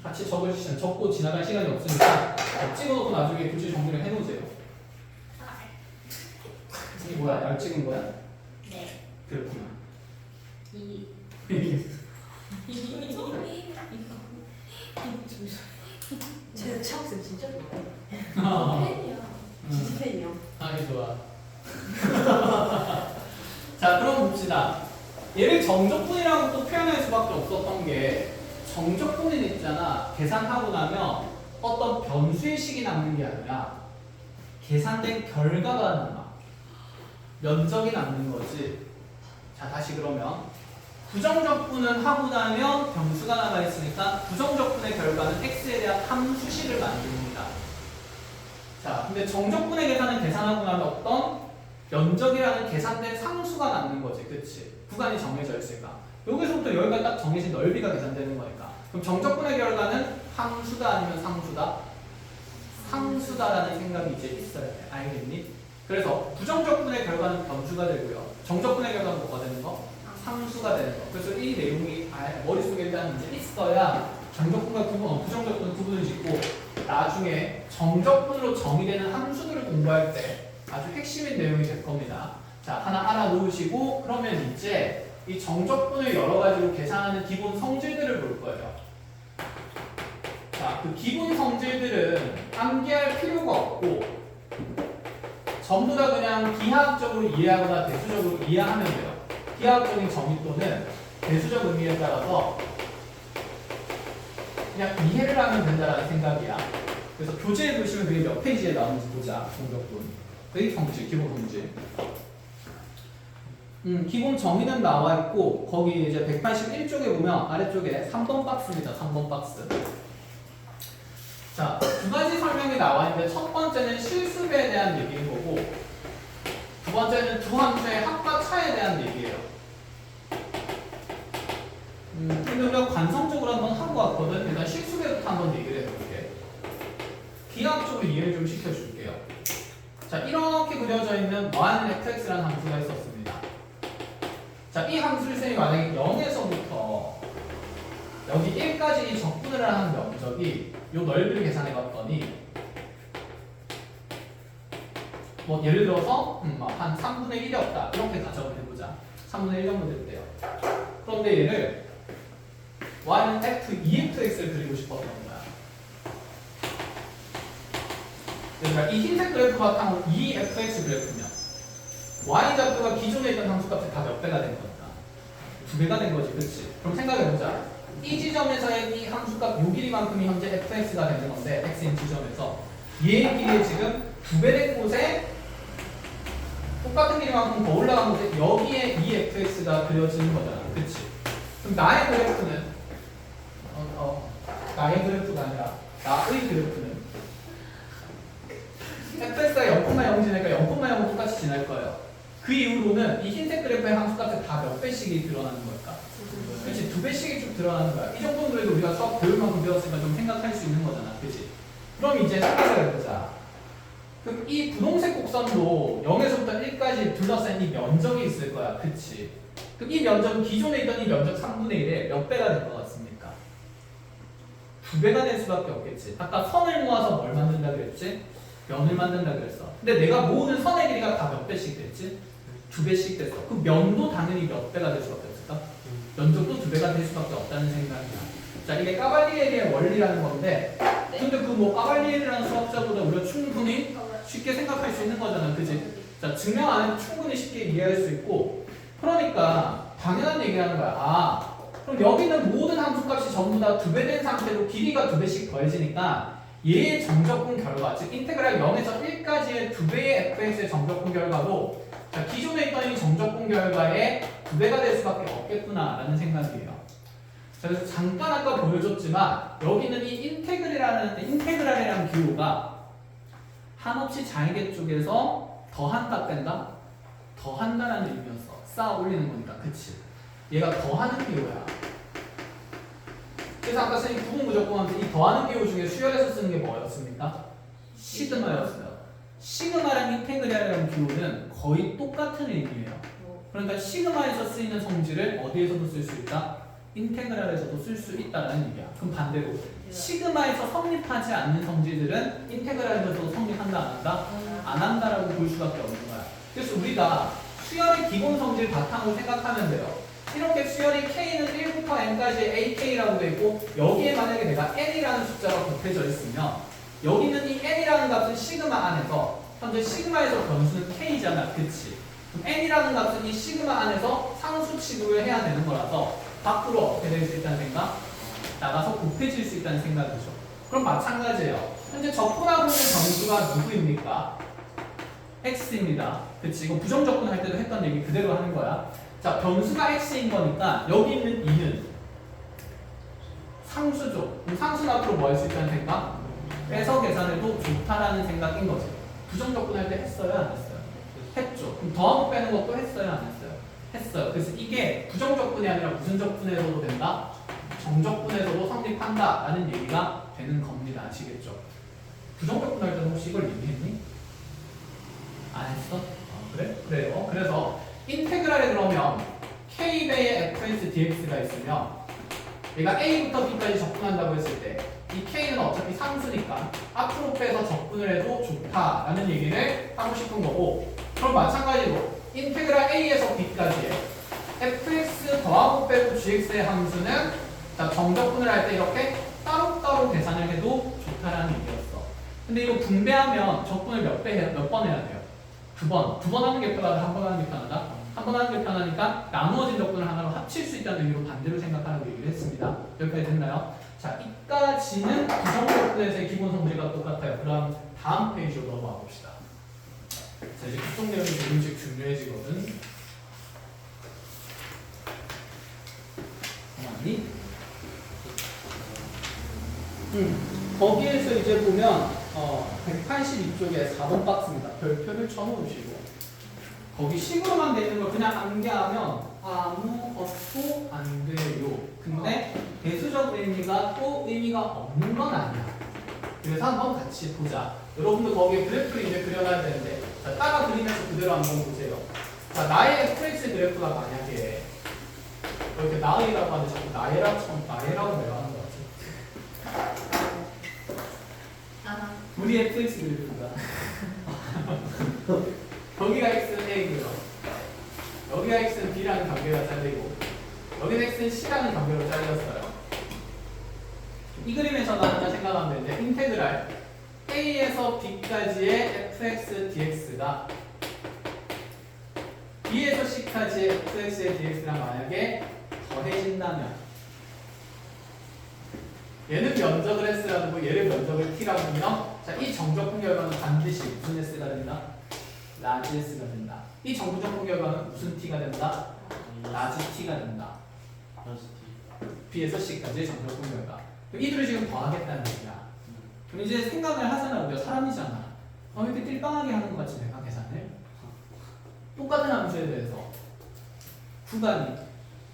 S3: 같이 적으시면 적고 지나갈 시간이 없으니까 찍어놓고 나중에 교재 정리를 해놓으세요. 이게 뭐야? 약 찍은 거야?
S1: 네.
S3: 그렇구나.
S1: 제 차학생 진짜 좋아요. 팬이야. 진짜 팬이요.
S3: 아이 좋아. 자, 그럼 봅시다. 얘를 정적분이라고 또 표현할 수밖에 없었던 게 정적분이 있잖아. 계산하고 나면 어떤 변수의 식이 남는 게 아니라 계산된 결과가 남아. 면적이 남는 거지. 자, 다시 그러면 부정적분은 하고 나면 변수가 남아있으니까 부정적분의 결과는 x에 대한 함수식을 만듭니다. 자, 근데 정적분의 계산은 계산하고 나면 어떤 면적이라는 계산된 상수가 남는 거지. 그치? 구간이 정해져 있으니까. 여기서부터 여기가 딱 정해진 넓이가 계산되는 거니까. 그럼 정적분의 결과는 함수다 아니면 상수다? 상수다라는 생각이 이제 있어야 돼. 알겠니? 그래서 부정적분의 결과는 변수가 되고요. 정적분의 결과는 뭐가 되는 거? 상수가 되는 거. 그래서 이 내용이 머릿속에 일단 이제 있어야 정적분과 부정적분 구분을 짓고 나중에 정적분으로 정의되는 함수들을 공부할 때 아주 핵심인 내용이 될 겁니다. 자, 하나 알아놓으시고 그러면 이제 이 정적분을 여러 가지로 계산하는 기본 성질들을 볼 거예요. 자, 그 기본 성질들은 암기할 필요가 없고 전부 다 그냥 기하학적으로 이해하거나 대수적으로 이해하면 돼요. 기하학적인 정의 또는 대수적 의미에 따라서 그냥 이해를 하면 된다는 생각이야. 그래서 교재에 보시면 그게 몇 페이지에 나오는지 보자. 정적분. 그게 성질, 기본 성질. 기본 정의는 나와 있고 거기 이제 181쪽에 보면 아래쪽에 3번 박스입니다. 3번 박스. 자, 두 가지 설명이 나와 있는데 첫 번째는 실습에 대한 얘기인 거고 두 번째는 두 함수의 합과 차에 대한 얘기예요. 근데 우리가 관성적으로 한번 하고 왔거든. 일단 실습에부터 한번 얘기를 해볼게. 기하학적으로 이해를 좀 시켜줄게요. 자, 이렇게 그려져 있는 1fx라는 함수가 있었습니다. 자, 이 함수를 쌤이 만약에 0에서부터 여기 1까지 이 적분을 하는 면적이 요 넓이를 계산해 봤더니 뭐 예를 들어서 한 3분의 1이 없다 이렇게 가정을 해보자. 3분의 1 정도 됐대요. 그런데 얘를 y는 f 2fx를 그리고 싶었던 거야. 그러니까 이 흰색 그래프가 바탕으로 2fx 그래프면 y 좌표가 기존에 있던 함수값이 다 몇 배가 된 거니까 2배가 된 거지, 그렇지? 그럼 생각해보자. 이 지점에서의 이 함수값 요 길이만큼이 현재 fx가 되는 건데 x인 지점에서 얘의 길이에 지금 2배 된 곳에 똑같은 길이만큼 더 올라간 곳에 여기에 2fx가 그려지는 거잖아, 그렇지? 그럼 나의 그래프는 나의 그래프가 아니라 나의 그래프는 fx가 0,0 지나니까 0,0은 똑같이 지날 거예요. 그 이후로는 이 흰색 그래프의 함수값이 다 몇 배씩이 드러나는 걸까? 그렇지, 2배씩이 쭉 드러나는 거야. 이 정도는 그래도 우리가 수학 배울 만큼 배웠으니까 좀 생각할 수 있는 거잖아, 그렇지? 그럼 이제 생각을 해보자. 그럼 이 분홍색 곡선도 0에서부터 1까지 둘러싼 이 면적이 있을 거야, 그렇지? 그럼 이 면적은 기존에 있던 이 면적 3분의 1에 몇 배가 될 것 같습니까? 2배가 될 수밖에 없겠지. 아까 선을 모아서 뭘 만든다 그랬지? 면을 만든다 그랬어. 근데 내가 모으는 선의 길이가 다 몇 배씩 됐지? 2배씩 됐어. 그 면도 당연히 몇 배가 될 수밖에 없을까? 면적도 2배가 될 수밖에 없다는 생각이야. 자, 이게 까발리에리의 원리라는 건데, 근데 그 뭐 까발리에리라는 수학자보다 우리가 충분히 쉽게 생각할 수 있는 거잖아, 그지? 자, 증명 안 해도 충분히 쉽게 이해할 수 있고, 그러니까 당연한 얘기하는 거야. 아, 그럼 여기는 모든 함수값이 전부 다 2배 된 상태로 길이가 2배씩 더해지니까 얘의 정적분 결과, 즉 인테그랄 0에서 1까지의 2배의 fx의 정적분 결과도 자, 기존에 있던 이 정적분 결과에 2배가 될 수밖에 없겠구나라는 생각이에요. 자, 그래서 잠깐 아까 보여줬지만 여기는 이 인테그랄이라는 기호가 한없이 자의계 쪽에서 더한다 뺀다? 더한다라는 의미였어. 쌓아 올리는 거니까, 그치? 얘가 더하는 기호야. 그래서 아까 선생님 부분부적분하면서 이 더하는 기호 중에 수열에서 쓰는 게 뭐였습니까? 시그마였어요. 시그마랑 인테그랄이라는 기호는 거의 똑같은 의미예요. 그러니까 시그마에서 쓰이는 성질을 어디에서도 쓸 수 있다? 인테그랄에서도 쓸 수 있다는 얘기야. 그럼 반대로 시그마에서 성립하지 않는 성질들은 인테그랄에서도 성립한다 안 한다? 안 한다라고 볼 수밖에 없는 거야. 그래서 우리가 수열의 기본 성질 바탕으로 생각하면 돼요. 이렇게 수열이 k는 1부터 n까지 ak라고 되어 있고 여기에 만약에 내가 n이라는 숫자가 곱해져 있으면 여기는 이 n이라는 값은 시그마 안에서 현재 시그마에서 변수는 k잖아, 그치? 그럼 n이라는 값은 이 시그마 안에서 상수 취급을 해야 되는 거라서 밖으로 어떻게 될 수 있다는 생각? 나가서 곱해질 수 있다는 생각이죠. 그럼 마찬가지예요. 현재 적분하고 있는 정수가 누구입니까? x입니다. 그치? 이거 부정적분 할 때도 했던 얘기 그대로 하는 거야. 자, 변수가 x인 거니까 여기 있는 2는 상수죠. 그럼 상수는 앞으로 뭐 할 수 있다는 생각? 빼서 계산해도 좋다라는 생각인 거지. 부정적분 할 때 했어요? 안 했어요? 했죠. 그럼 더하고 빼는 것도 했어요? 안 했어요? 했어요. 그래서 이게 부정적분이 아니라 무슨 적분에서도 된다? 정적분에서도 성립한다 라는 얘기가 되는 겁니다. 아시겠죠? 부정적분 할 때는 혹시 이걸 얘기했니? 안 했어? 그래? 그래요. 그래서 인테그랄에 그러면 k배의 fx dx가 있으면 얘가 a부터 b까지 적분한다고 했을 때 이 k는 어차피 상수니까 앞으로 빼서 적분을 해도 좋다라는 얘기를 하고 싶은 거고, 그럼 마찬가지로 인테그랄 a에서 b까지의 fx 더하고 빼고 gx의 함수는 자, 정적분을 할 때 이렇게 따로따로 계산을 해도 좋다라는 얘기였어. 근데 이거 분배하면 적분을 몇 번 해야 돼요? 2번. 2번 하는 게 편하다? 한 번 하는 게 편하다? 한 번 하는 게 편하니까 나누어진 적분을 하나로 합칠 수 있다는 의미로 반대로 생각하라고 얘기를 했습니다. 여기까지 됐나요? 자, 이까지는 부정적분에서의 기본 성질과 똑같아요. 그럼 다음 페이지로 넘어가 봅시다. 자, 이제 급속 내용이 조금씩 중요해지거든. 아니? 거기에서 이제 보면 182쪽에 4번 박스입니다. 별표를 쳐놓으시고 거기 식으로만 돼 있는 걸 그냥 암기하면 아무것도 안 돼요. 근데 대수적 의미가 또 의미가 없는 건 아니야. 그래서 한번 같이 보자. 여러분도 거기에 그래프를 이제 그려놔야 되는데 자, 따라 그리면서 그대로 한번 보세요. 자, 나의 fx 그래프가 만약에 이렇게 왜 나이라고 하는데 자꾸 나이라고 왜 하는 거 같지? 우리 fx 그래프가 여기가 x는 a고요. 여기가 x는 b라는 관계가 잘리고 여기는 x는 c라는 관계로 잘렸어요. 이 그림에서 나는 생각하면 되는데 인테그랄 a에서 b까지의 fx dx가 b에서 c까지의 fx의 dx랑 만약에 더해진다면 얘는 면적을 s라고 하고 얘를 면적을 t라고 하면 자, 이 정적분 결과는 반드시 무슨 s가 된다? 라지 s가 된다. 이 정적분 결과는 무슨 t가 된다? 라지 t가 된다. b에서 c까지의 정적분 결과. 이들을 지금 더하겠다는 얘기야. 그럼 이제 생각을 하잖아. 우리가 사람이잖아. 이렇게 띨빵하게 하는 것 같지 내가 계산을? 똑같은 함수에 대해서 구간이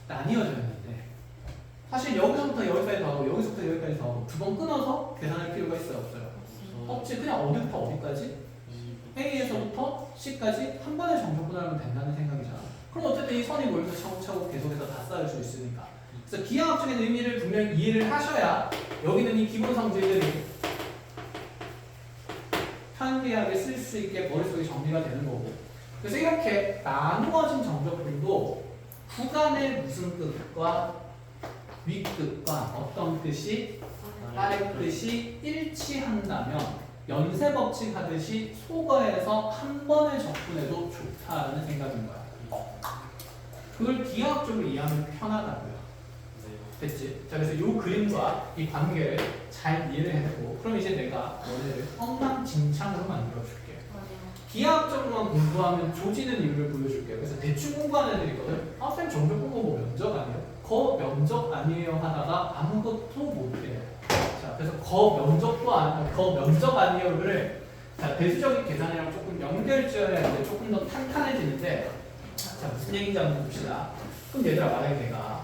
S3: 나뉘어져 있는데 사실 여기서부터 여기까지 더하고 여기서부터 여기까지 더하고 두 번 끊어서 계산할 필요가 있어요? 없어요? 없지. 그냥 어디부터 어디까지? A에서부터 C까지 한 번에 정적분하면 된다는 생각이잖아. 그럼 어쨌든 이 선이 모여서 차곡차곡 계속해서 다 쌓을 수 있으니까. 그래서 기하학적인 의미를 분명히 이해를 하셔야 여기는 이 기본 성질들이 편리하게 쓸 수 있게 머릿속에 정리가 되는 거고. 그래서 이렇게 나누어진 정적분도 구간의 무슨 끝과 윗끝과 어떤 끝이 아래 끝이 일치한다면 연쇄 법칙 하듯이 소거해서 한 번에 적분해도 좋다는 생각인 거야. 그걸 기하학적으로 이해하면 편하다고요. 됐지? 자, 그래서 이 그림과 이 관계를 잘 이해를 해내고 그럼 이제 내가 너네를 엉망진창으로 만들어줄게. 기하학적으로만 공부하면 조지는 이유를 보여줄게요. 그래서 대충 공부하는 애들 있거든. 아, 쌤 정적 공부 뭐 면적 아니에요? 거 면적 아니에요 하다가 아무것도 못해요. 자, 그래서 거 면적 아니에요를 자, 배수적인 계산이랑 조금 연결지어야 하는데 조금 더 탄탄해지는데 자, 무슨 얘기인지 한번 봅시다. 그럼 얘들아 만약에 내가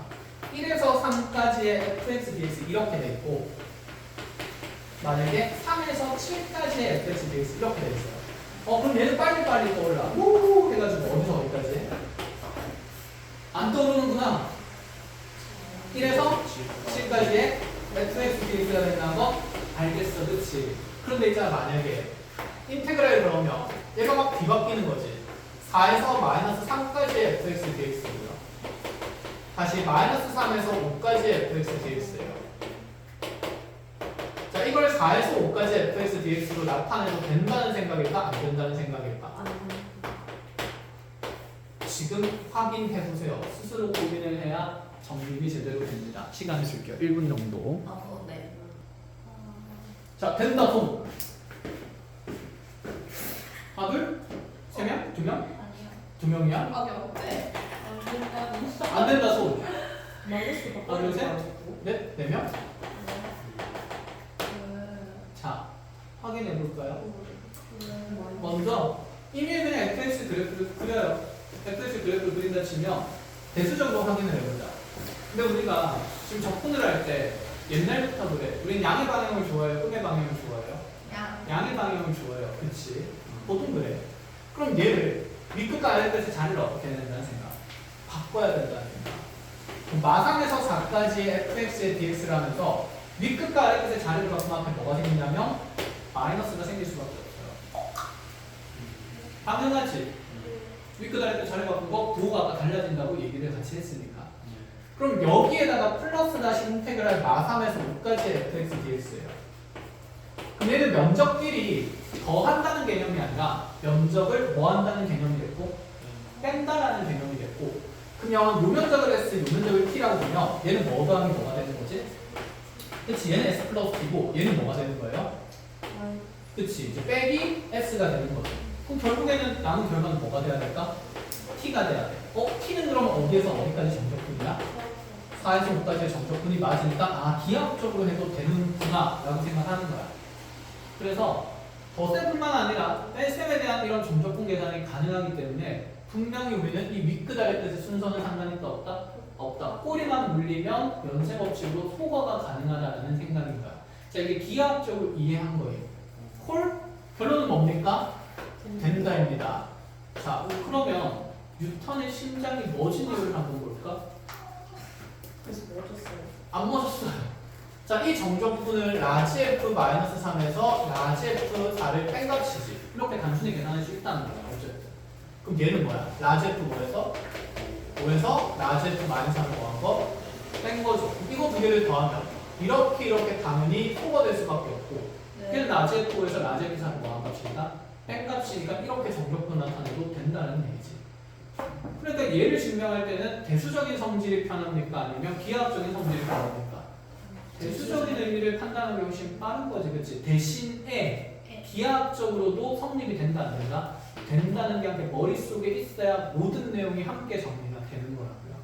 S3: 1에서 3까지의 fx, dx 이렇게 돼 있고 만약에 3에서 7까지의 fx, dx 이렇게 돼 있어요. 그럼 얘는 빨리빨리 떠올라. 우 해가지고 어디서 어디까지? 안 떠오르는구나. 1에서 7까지의 fx, dx가 된다는 거 알겠어, 그치? 그런데 있잖아, 만약에 인테그랄 그러면 얘가 막 뒤바뀌는 거지. 4에서 마이너스 3까지의 fx, dx고요. 다시 마이너스 3에서 5까지의 fx, dx예요. 자, 이걸 4에서 5까지 fx, dx로 나타내도 된다는 생각일까? 안 된다는 생각일까? 지금 확인해보세요. 스스로 고민을 해야 정립이 제대로 됩니다. 시간을 줄게요. 1분 정도.
S1: 네.
S3: 자, 된다, 손. 하나, 둘? 세 명? 두 명?
S1: 아니요.
S3: 두 명이야?
S1: 네.
S3: 안 된다, 손.
S1: 마이너스
S3: 하나, 둘, 셋, 넷, 네 명? 자, 확인해 볼까요? 먼저 이미 그냥 fx 그래프를 그려요. fx 그래프를 그린다 치면 대수적으로 확인을 해보자. 근데 우리가 지금 적분을 할 때 옛날부터 그래. 우린 양의 방향을 좋아해요? 끈의 방향을 좋아해요? 양의 방향을 좋아해요. 그치? 보통 그래. 그럼 얘를 윗끝과 아래끝의 자리를 어떻게 해야 된다는 생각? 바꿔야 된다는 생각. 그럼 마상에서 4까지의 fx의 dx를 하면서 윗끝과 아래끝의 자리를 바꾸면 앞에 뭐가 생기냐면 마이너스가 생길 수밖에 없어요. 당연하지. 윗끝 아래끝 자리 바꾸고 부호가 아까 달라진다고 얘기를 같이 했으니까. 그럼 여기에다가 플러스 다시 인테그랄 마3에서 5까지의 fx dx예요. 그럼 얘는 면적끼리 더한다는 개념이 아니라 면적을 뭐 한다는 개념이겠고 뺀다라는 개념이겠고 그러면 요 면적을 s, 요 면적을 t라고 보면 얘는 뭐 더하면 뭐가 되는 거지? 그치? 얘는 s 플러스 t고 얘는 뭐가 되는 거예요? 그치? 이제 빼기 s가 되는 거죠. 그럼 결국에는 나눈 결과는 뭐가 돼야 될까? t가 돼야 돼. t는 그럼 어디에서 어디까지 정적분이야? 4에서 5까지의 정적분이 맞으니까 기하학적으로 해도 되는구나 라고 생각하는 거야. 그래서 덧셈뿐만 아니라 뺄셈에 대한 이런 정적분 계산이 가능하기 때문에 분명히 우리는 이 윗끝 아래끝의 순서는 상관이 없다? 없다. 꼬리만 물리면 연쇄법칙으로 소거가 가능하다는 생각인 거야. 자, 이게 기하학적으로 이해한 거예요. 콜? 결론은 뭡니까? 된다입니다. 자, 그러면 뉴턴의 심장이 멎은 이유를 한번 볼까? 안 멈췄어요. 자, 이 정적분을 라지 F-3에서 라지 F4를 뺀 값이지. 이렇게 단순히 계산할 수 있다는 거야. 어쨌든. 그럼 얘는 뭐야? 라지 F5에서 5에서 라지 F-3을 더한 거 뺀 거죠. 이거 두 개를 더하면 이렇게 당연히 포가 될 수밖에 없고 걔는 라지 F5에서 라지 F3을 더한 값이니까 뺀 값이니까 이렇게 정적분 나타내도 된다는 얘기지. 그러니까 얘를 증명할 때는 대수적인 성질이 편합니까? 아니면 기하학적인 성질이 편합니까? 대수적인 의미를 판단하기 훨씬 빠른 거지, 그치? 대신에 기하학적으로도 성립이 된다, 안 된다? 된다는 게 함께 머릿속에 있어야 모든 내용이 함께 정리가 되는 거라고요.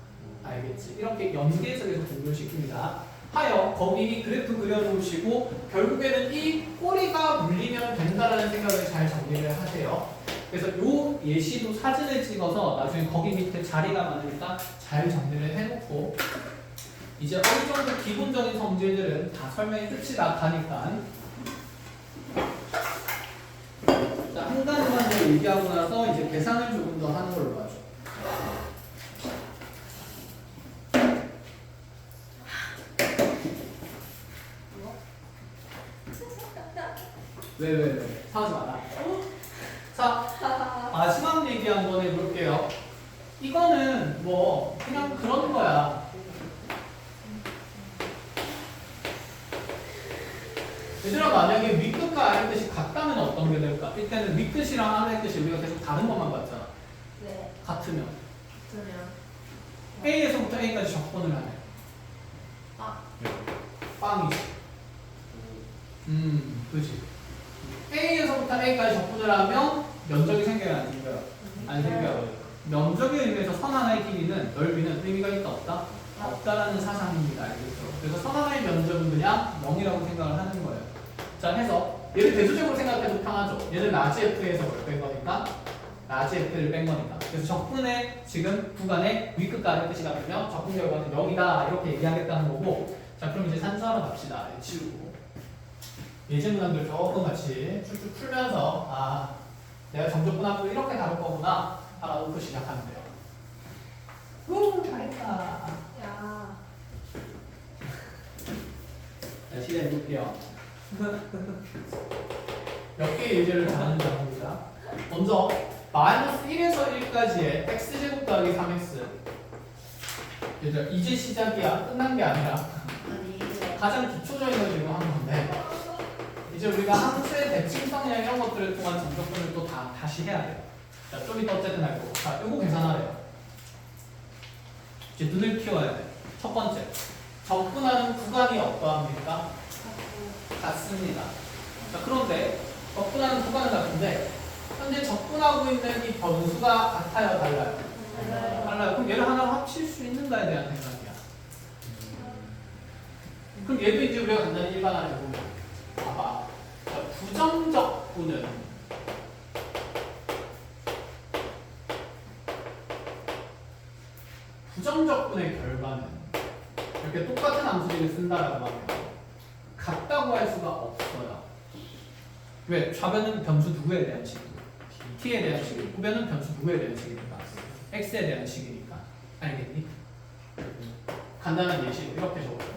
S3: 알겠지? 이렇게 연계해서 계속 공부를 시킵니다. 하여 거기 그래프 그려놓으시고 결국에는 이 꼬리가 물리면 된다라는 생각을 잘 정리를 하세요. 그래서 요 예시도 사진을 찍어서 나중에 거기 밑에 자리가 많으니까 잘 정리를 해놓고 이제 어느 정도 기본적인 성질들은 다 설명이 끝이 나가니까 자, 한 가지만 더 얘기하고 나서 이제 계산을 조금 더 하는 걸로 하죠. 왜? 사지 마라. 자, 마지막 얘기 한번 해볼게요. 이거는 뭐 그냥 그런 거야. 얘들아, 만약에 윗끝과 아랫끝이 같다면 어떤 게 될까? 일단은 윗끝이랑 아랫끝이 우리가 계속 다른 것만 봤잖아.
S1: 네.
S3: 같으면
S1: 그러면
S3: A에서부터 A까지 적분을 하네. 빵이지. 그지. A에서부터 A까지 적분을 하면 면적이 생겨요, 안 생겨요? 안 생겨요. 면적의 의미에서 선 하나의 길이는 넓이는 의미가 있다, 없다? 없다라는 사상입니다. 알겠죠? 그래서 선 하나의 면적은 그냥 0이라고 생각을 하는 거예요. 자, 해서 얘를 대수적으로 생각해도 편하죠. 얘는 라지 F에서 뭘 뺀 거니까? 라지 F를 뺀 거니까. 그래서 적분의 지금 구간에 윗끝과 아랫끝이 같으면 적분 결과는 0이다 이렇게 얘기하겠다는 거고. 자, 그럼 이제 산수하러 갑시다. 치우고. 예제 문항들 조금 같이 쭉쭉 풀면서 아, 내가 정적분하고 이렇게 다룰 거구나 알아놓고 시작하면 돼요. 잘했다.
S1: 야.
S3: 자, 시작해볼게요. 몇 개의 예제를 잘하는지 봅니다. 먼저 마이너스 1에서 1까지의 x제곱 더하기 3x. 얘들아, 이제 시작이야. 끝난 게 아니라
S1: 아니.
S3: 가장 기초적인 걸 지금 하는 건데 이제 우리가 함수의 대칭성이나 이런 것들을 통한 정적분을 또 다시 해야 돼요. 자, 좀 이따 어쨌든 할 거고. 자, 요거 계산하래요. 이제 눈을 키워야 돼. 첫 번째, 적분하는 구간이 어떠합니까? 같습니다. 자, 그런데 적분하는 구간은 같은데 현재 적분하고 있는 이 변수가 같아요, 달라요? 달라요. 그럼 얘를 하나로 합칠 수 있는가에 대한 생각이야. 그럼 얘도 이제 우리가 간단히 일반화해 보면 봐봐. 자, 부정적분의 결과는 이렇게 똑같은 함수들을 쓴다라고 하면 같다고 할 수가 없어요. 왜? 좌변은 변수 누구에 대한 식이고 t에 대한 식이고 우변은 변수 누구에 대한 식이니까 x에 대한 식이니까. 알겠니? 간단한 예시 이렇게 적어요.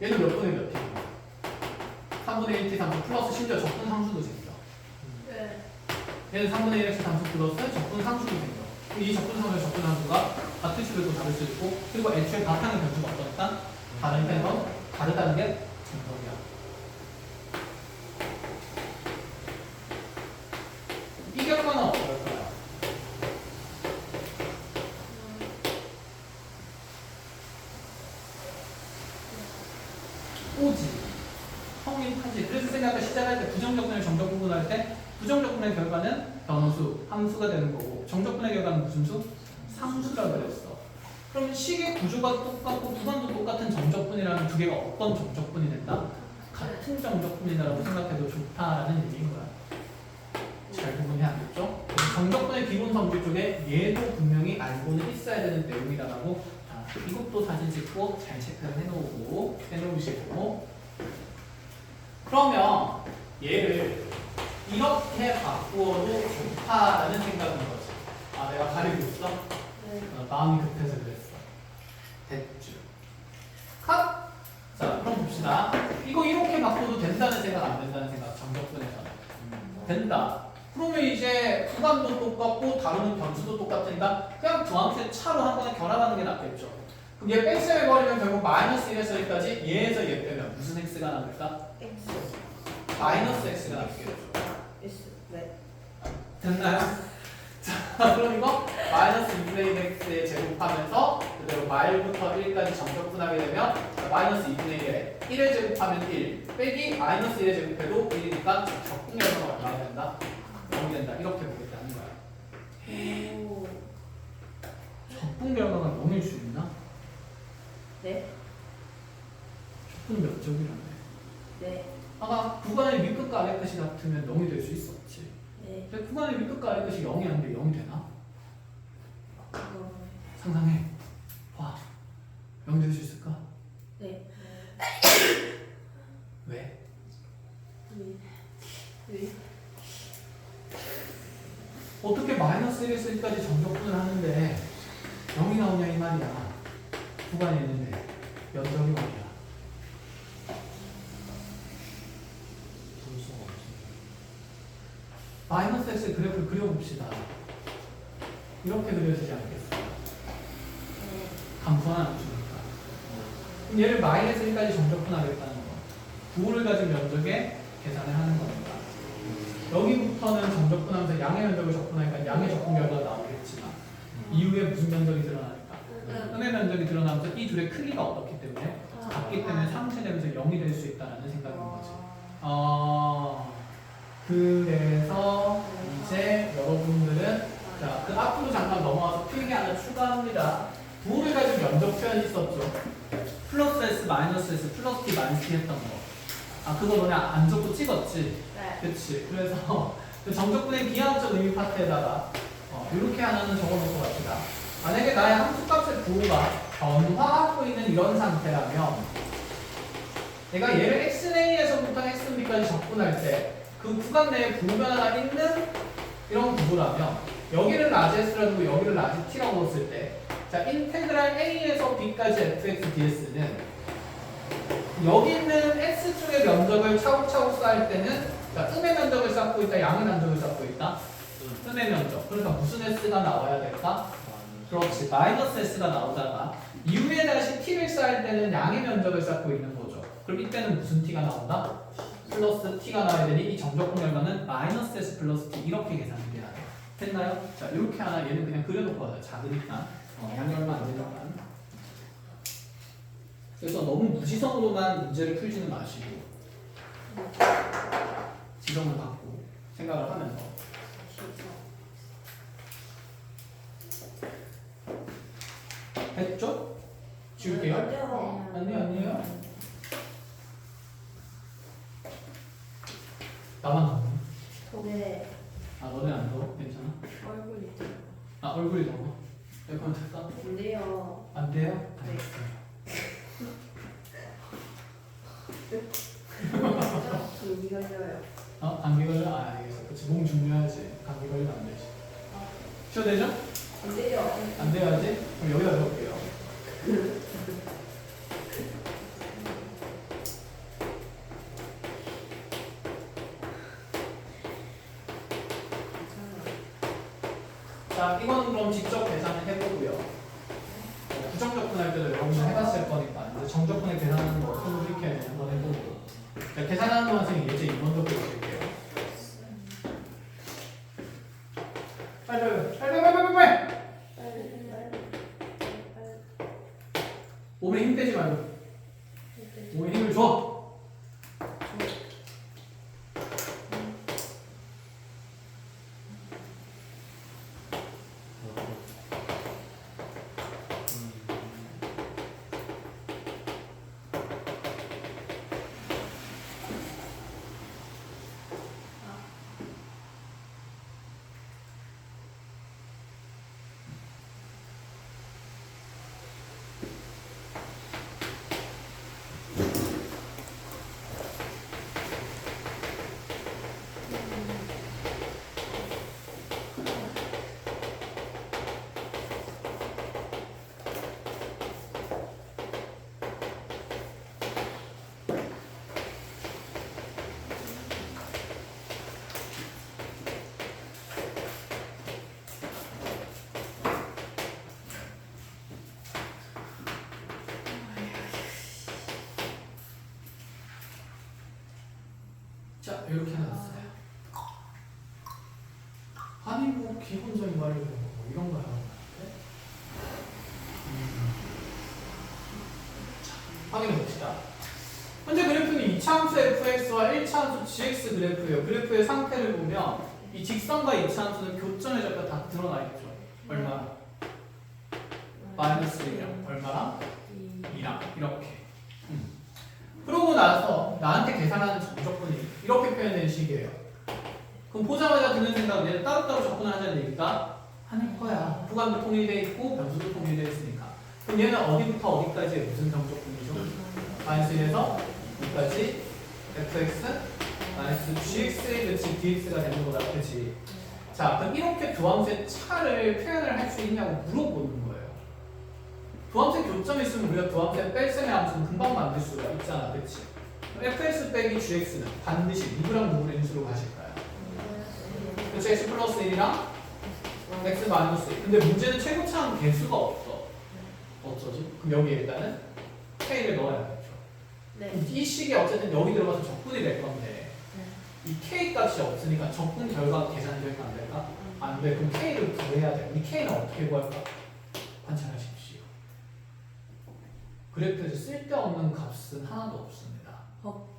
S3: 얘는 몇 분의 몇 t입니까? 3분의 1t 상수 플러스 심지어 적분 상수도 생겨.
S1: 네.
S3: 얘는 3분의 1x 상수 플러스 적분 상수도 생겨. 이 적분 상수와 적분 상수가 같은 식으로 다를 수 있고 그리고 애초에 바탕의 변수가 어떻다? 다른 편에서 다르다는 게 정석이야. 이 결과는 어떨까요? 오지. 성립하지. 그래서 생각을 시작할 때 부정적분을 정적 구분할 때 부정적분의 결과는 변수, 함수가 되는 거고 정적분의 결과는 무슨 수? 상수라고 그랬어. 그럼 식의 구조가 똑같고 구간도 똑같은 정적분이라는 두 개가 어떤 정적분이 된다? 같은 정적분이라고 생각해도 좋다라는 얘기인 거야. 잘 구분해야겠죠? 정적분의 기본 성질 쪽에 얘도 분명히 알고는 있어야 되는 내용이다라고 이것도 사진 찍고 잘 체크를 해놓으시고 그러면 얘를 이렇게 바꾸어도 좋다라는 생각인 거지. 아, 내가 가리고 있어? 마음이 급해서 그랬어. 됐죠. 컷! 자, 그럼 봅시다. 이거 이렇게 바꿔도 된다는 생각, 안 된다는 생각, 정적분에서는. 된다. 그러면 이제 구간도 똑같고 다루는 변수도 똑같으니까 그냥 두함수의 차로 한 번에 결합하는 게 낫겠죠. 그럼 얘 뺄셈해버리면 결국 마이너스 1에서 1까지 얘에서 얘 빼면 무슨 x가 남을까?
S1: X.
S3: 마이너스 x가 남겠죠.
S1: S. 네.
S3: 됐나요? 자, 그럼 이거 마이너스 2분의 1x에 제곱하면서 그대로 마일부터 1까지 정적분하게 되면 마이너스 2분의 1에 1에 제곱하면 1 빼기 마이너스 1에 제곱해도 1이니까 적분결과가 얼마나 된다? 0이 된다. 이렇게 보겠다는 거야.
S1: 오.
S3: 적분결과가 0일 수 있나?
S1: 네.
S3: 적분 몇 적이라네.
S1: 네.
S3: 아까 구간의 밑끝과 아래끝이 같으면 0이 될 수 있었지.
S1: 네.
S3: 근데 구간의 밑끝과 아래끝이 0이 아닌데 0이 되나?
S1: 그거.
S3: 상상해. 와, 0 될 수 있을까?
S1: 네.
S3: 왜?
S1: 왜?
S3: 어떻게 마이너스 1에서 1까지 정적분을 하는데 0이 나오냐 이 말이야. 구간이 있는데 면적이 말이야. 마이너스 x의 그래프를 그려봅시다. 이렇게 그려지지 않겠어?
S1: 네.
S3: 감소 하나 안 주니까. 그럼 얘를 마이너스 1까지 정적분하겠다는 거. 부호를 가진 면적에 계산을 하는 겁니다. 여기부터는 정적분하면서 양의 면적을 적분하니까 양의 적분 결과가 나오겠지만 이후에 무슨 면적이 드러나니까 음의 면적이 드러나면서 이 둘의 크기가 어떻기 때문에 같기 때문에 상쇄되면서 0이 될 수 있다는 생각인 거지. 그래서 이제 여러분들은 자, 그 앞으로 잠깐 넘어와서 필기 하나 추가합니다. 부호를 가진 면적 표현이 있었죠. 플러스 s, 마이너스 s, 플러스 t, 마이너스 t 했던 거. 아, 그거 너네 안 적고 찍었지?
S1: 네.
S3: 그치. 그래서 그 정적분의 비하학적 의미 파트에다가 이렇게 하나는 적어놓고 갑시다. 만약에 나의 함수값의 부호가 변화하고 있는 이런 상태라면 내가 얘를 xn에서부터 xnb까지 적분할 때 그 구간 내에 부호 변화가 있는 이런 구조라면 여기를 라지 s라고 두고 여기를 라지 t라고 뒀을 때 자, 인테그랄 a에서 b까지 fx ds는 여기 있는 x 쪽의 면적을 차곡차곡 쌓을 때는 자, 음의 면적을 쌓고 있다, 양의 면적을 쌓고 있다. 음의 면적. 그러니까 무슨 s가 나와야 될까? 그렇지. 마이너스 s가 나오다가 이후에 다시 t를 쌓을 때는 양의 면적을 쌓고 있는 거죠. 그럼 이때는 무슨 t가 나온다? 플러스 t가 나와야 되니 이 정적분 결과는 마이너스 s 플러스 t 이렇게 계산이 돼야 돼. 됐나요? 자, 이렇게 하나 얘는 그냥 그려놓고 하자. 작으니까. 양이 얼마 안 되니까. 그래서 너무 무지성으로만 문제를 풀지는 마시고 지성을 갖고 생각을 하면서 됐죠? 지울게요. 아니에요. 나만 넣어.
S1: 네.
S3: 아, 너네 안 넣어? 괜찮아?
S1: 얼굴이
S3: 아, 얼굴이 넣어. 그럼 될까?
S1: 안 돼요.
S3: 안 돼요?
S1: 네. 여기 걸려요.
S3: 감기 걸려? 아, 알겠어. 그치, 몸 중요하지. 감기 걸리면 안 되지. 쉬어도 되죠?
S1: 안 돼요.
S3: 안 돼야지? 그럼 여기다 넣을게요. 자, 이거는 그럼 직접 계산을 해보고요. 부정적분할 때도 여러분들 해봤을 거니까 이제 정적분을 계산하는 거 손으로 이렇게 한번 해보고. 자, 계산하는 동안 선생님 예제 2번 더 보여드릴게요. 빨리. 몸에 힘 빼지 말고. 몸에 힘을 줘. 이렇게 해놨어요. 아니 뭐 기본적인 말로 뭐 이런 거 하는 건데. 자, 확인해 봅시다. 현재 그래프는 2차 함수 fx와 1차 함수 gx 그래프예요. 그래프의 상태를 보면 이 직선과 2차 함수는 교점의 적가 다 드러나 있죠. 얼마나? 마이너스 1이랑 얼마랑? 2랑 이렇게. 그러고 나서 나한테 계산하는 정적분이 이렇게 표현된 식이에요. 그럼 보자마자 드는 생각은 얘는 따로따로 접근을 하자는 얘기가 하는 거야. 구간도 통일되어 있고 변수도 통일되어 있으니까. 그럼 얘는 어디부터 어디까지의 무슨 정적분이죠? 마이너스 1에서 2까지 fx 마이너스 gx의 그치 dx가 되는 거다. 그치? 자, 그럼 이렇게 두 함수의 차를 표현을 할 수 있냐고 물어보는 거예요. 두 함수의 교점이 있으면 우리가 두 함수의 뺄셈의 함수는 금방 만들 수가 있잖아. 그치? fx 빼기 gx는 반드시 누구랑 누구의 인수로 가실까요? 그치? x 플러스 1이랑 x 마이너스 1. 근데 문제는 최고차항 개수가 없어. 어쩌지? 그럼 여기 일단은 k를 넣어야겠죠.
S1: 네.
S3: 이 식이 어쨌든 여기 들어가서 적분이 될 건데 이 k 값이 없으니까 적분 결과가 계산이 될까 안 될까? 안 돼. 그럼 k를 구해야 돼. 이 k는 어떻게 구할까? 관찰하십시오. 그래프에서 쓸데없는 값은 하나도 없습니다. 벅.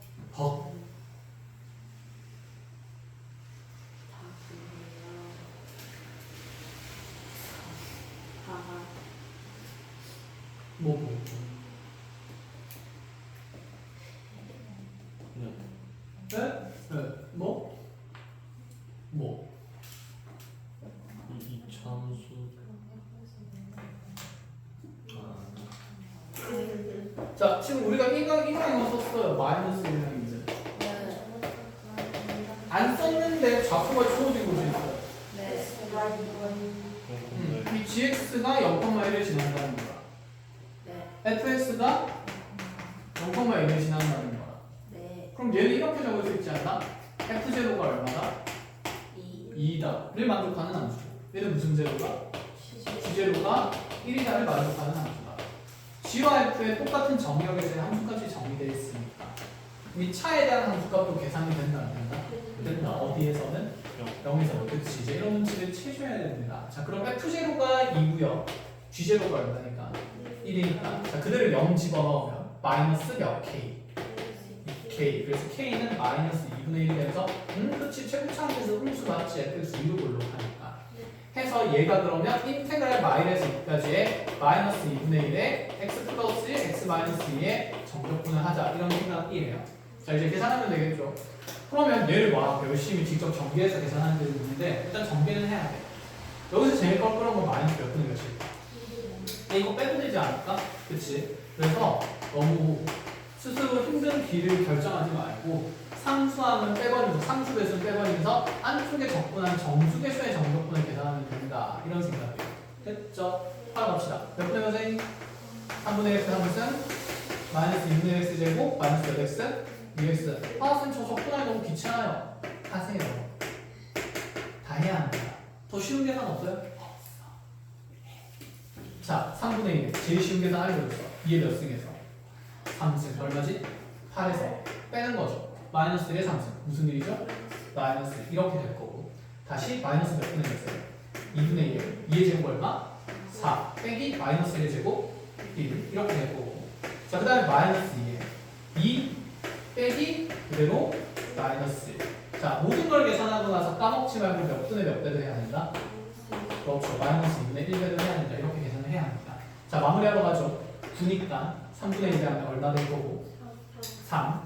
S3: 뭐. 네? 네. 뭐?
S2: 이차함수
S3: 자, 지금 우리가 이거 썼어요. 마이너스 1랑 이제. 안 썼는데 좌표가 주어진 곳이 있어요. 이 gx가 0,1을 지난다는 거야. fx가 0,1을 지난다는 거야. 그럼 얘는 이렇게 적을 수 있지 않나? f0가 얼마다? 2다를 만족하는 함수. 얘는 무슨 제로가? g제로가 1이다를 만족하는 함수다. g와 f의 똑같은 정의역에서의 함수값이 정의되어 있으니까 이 차에 대한 함수값도 계산이 된다 안 된다? 된다. 어디에서는? 0에서. 그치. 이제 이런 문제를 채줘야 됩니다. 자, 그럼 f0가 2고요. g제로가 얼마니까? 1이니까. 자, 그대로 0 집어넣으면 마이너스 몇 k? k. 그래서 k는 마이너스 2분의 1이 돼서 그렇지. 최고차항에서 음수 맞지? fx 2로 볼록하니까. 해서 얘가 그러면 인테그랄 마이너스 2까지의 마이너스 2분의 1에 x 플러스 1, x 마이너스 2의 정적분을 하자. 이런 생각이에요. 자, 이제 계산하면 되겠죠. 그러면 얘를 막 열심히 직접 전개해서 계산하는 데도 있는데 일단 전개는 해야 돼. 여기서 제일 껄끄러운 건 마이너스 몇 분의 몇일까? 이거 빼도 되지 않을까? 그치? 그래서 너무 스스로 힘든 길을 결정하지 말고 상수항은 빼버리면서 상수 배수는 빼버리면서 안쪽에 적분한 정수 개수의 정적분을 계산하면 된다. 이런 생각이에요. 됐죠? 하나 갑시다. 몇 분의 몇에 3분의 x 함수는 마이너스 2분의 x 제곱 마이너스 몇 x? 2x. 선생님 저 적분하기 너무 귀찮아요. 하세요. 다 해야 합니다. 더 쉬운 계산 없어요? 없어. 자, 3분의 1. 제일 쉬운 계산 알려줬어. 2의 몇 승에서? 3승. 얼마지? 8에서 빼는 거죠. 마이너스 1의 3승. 무슨 일이죠? 마이너스 1. 이렇게 될 거고. 다시 마이너스 몇 분의 몇이에요? 2분의 1. 2의 제곱 얼마? 4. 빼기 마이너스 1의 제곱 1. 이렇게 될 거고. 자, 그 다음에 마이너스 2에 2 빼기 그대로 마이너스 1. 자, 모든 걸 계산하고 나서 까먹지 말고 몇 분의 몇 배도 해야 된다? 그렇죠. 마이너스 2분의 1배도 해야 된다. 이렇게 계산을 해야 합니다. 자, 마무리하러 가죠. 9니까 3분의 1이 하면 얼마 될 거고? 3.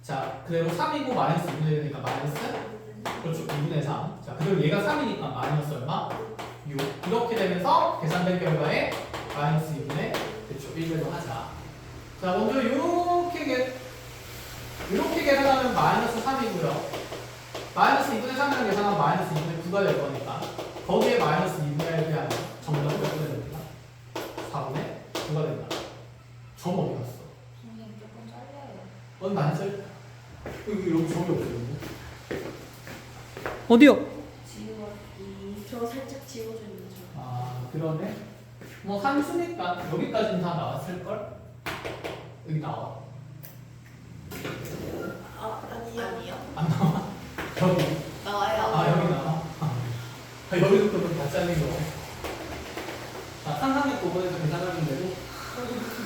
S3: 자, 그대로 3이고 마이너스 2분의 1이니까 마이너스? 그렇죠. 2분의 3. 자, 그리고 얘가 3이니까 마이너스 얼마? 6. 이렇게 되면서 계산된 결과에 마이너스 2분의 그렇죠. 1배도 하자. 자, 먼저 이렇게 계산하면 마이너스 3이고요. 마이너스 2분의 3이랑 계산하면 마이너스 2분의 9가 될 거니까 거기에 마이너스 2분의 1이 하면 정답은 몇 분의 됩니까? 4분의 9가 된다. 점 어디 갔어?
S4: 선생님 조금 잘려요.
S3: 넌 많이 썰. 여기 점이 없어요. 어디요?
S1: 저 살짝 지워주는 저.
S3: 아, 그러네. 뭐 함수니까 여기까지는 다 나왔을 걸. 여기 나와.
S1: 아니요.
S4: 아니요.
S3: 안 나와. 여기.
S1: 나와요.
S3: 아, 여기 나와. 여기서 또다 짜는 거. 자, 상상력 부분에서 계산하면 되고.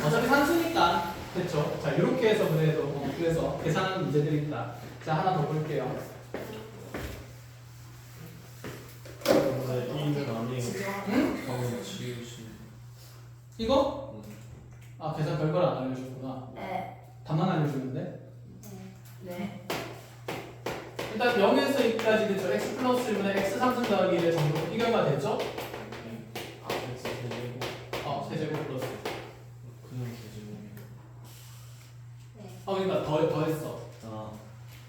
S3: 어차피 산수니까. 그렇죠. 자, 이렇게 해서 그래서 계산하는 문제들이 있다. 자, 하나 더 볼게요.
S2: 이는 아니에요.
S3: 응?
S2: 방금 지우신.
S3: 이거? 아, 계산 별걸 안 알려줬구나.
S1: 네.
S3: 답만 알려주는데?
S1: 네.
S3: 일단 0에서 2까지 그쵸? x 플러스 1분의 x 3승 더하기 1의 정도 이 결과 됐죠?
S2: 아, X 제곱.
S3: 세제곱 플러스.
S2: 그냥 제곱이에요.
S4: 네.
S3: 그러니까 더 했어.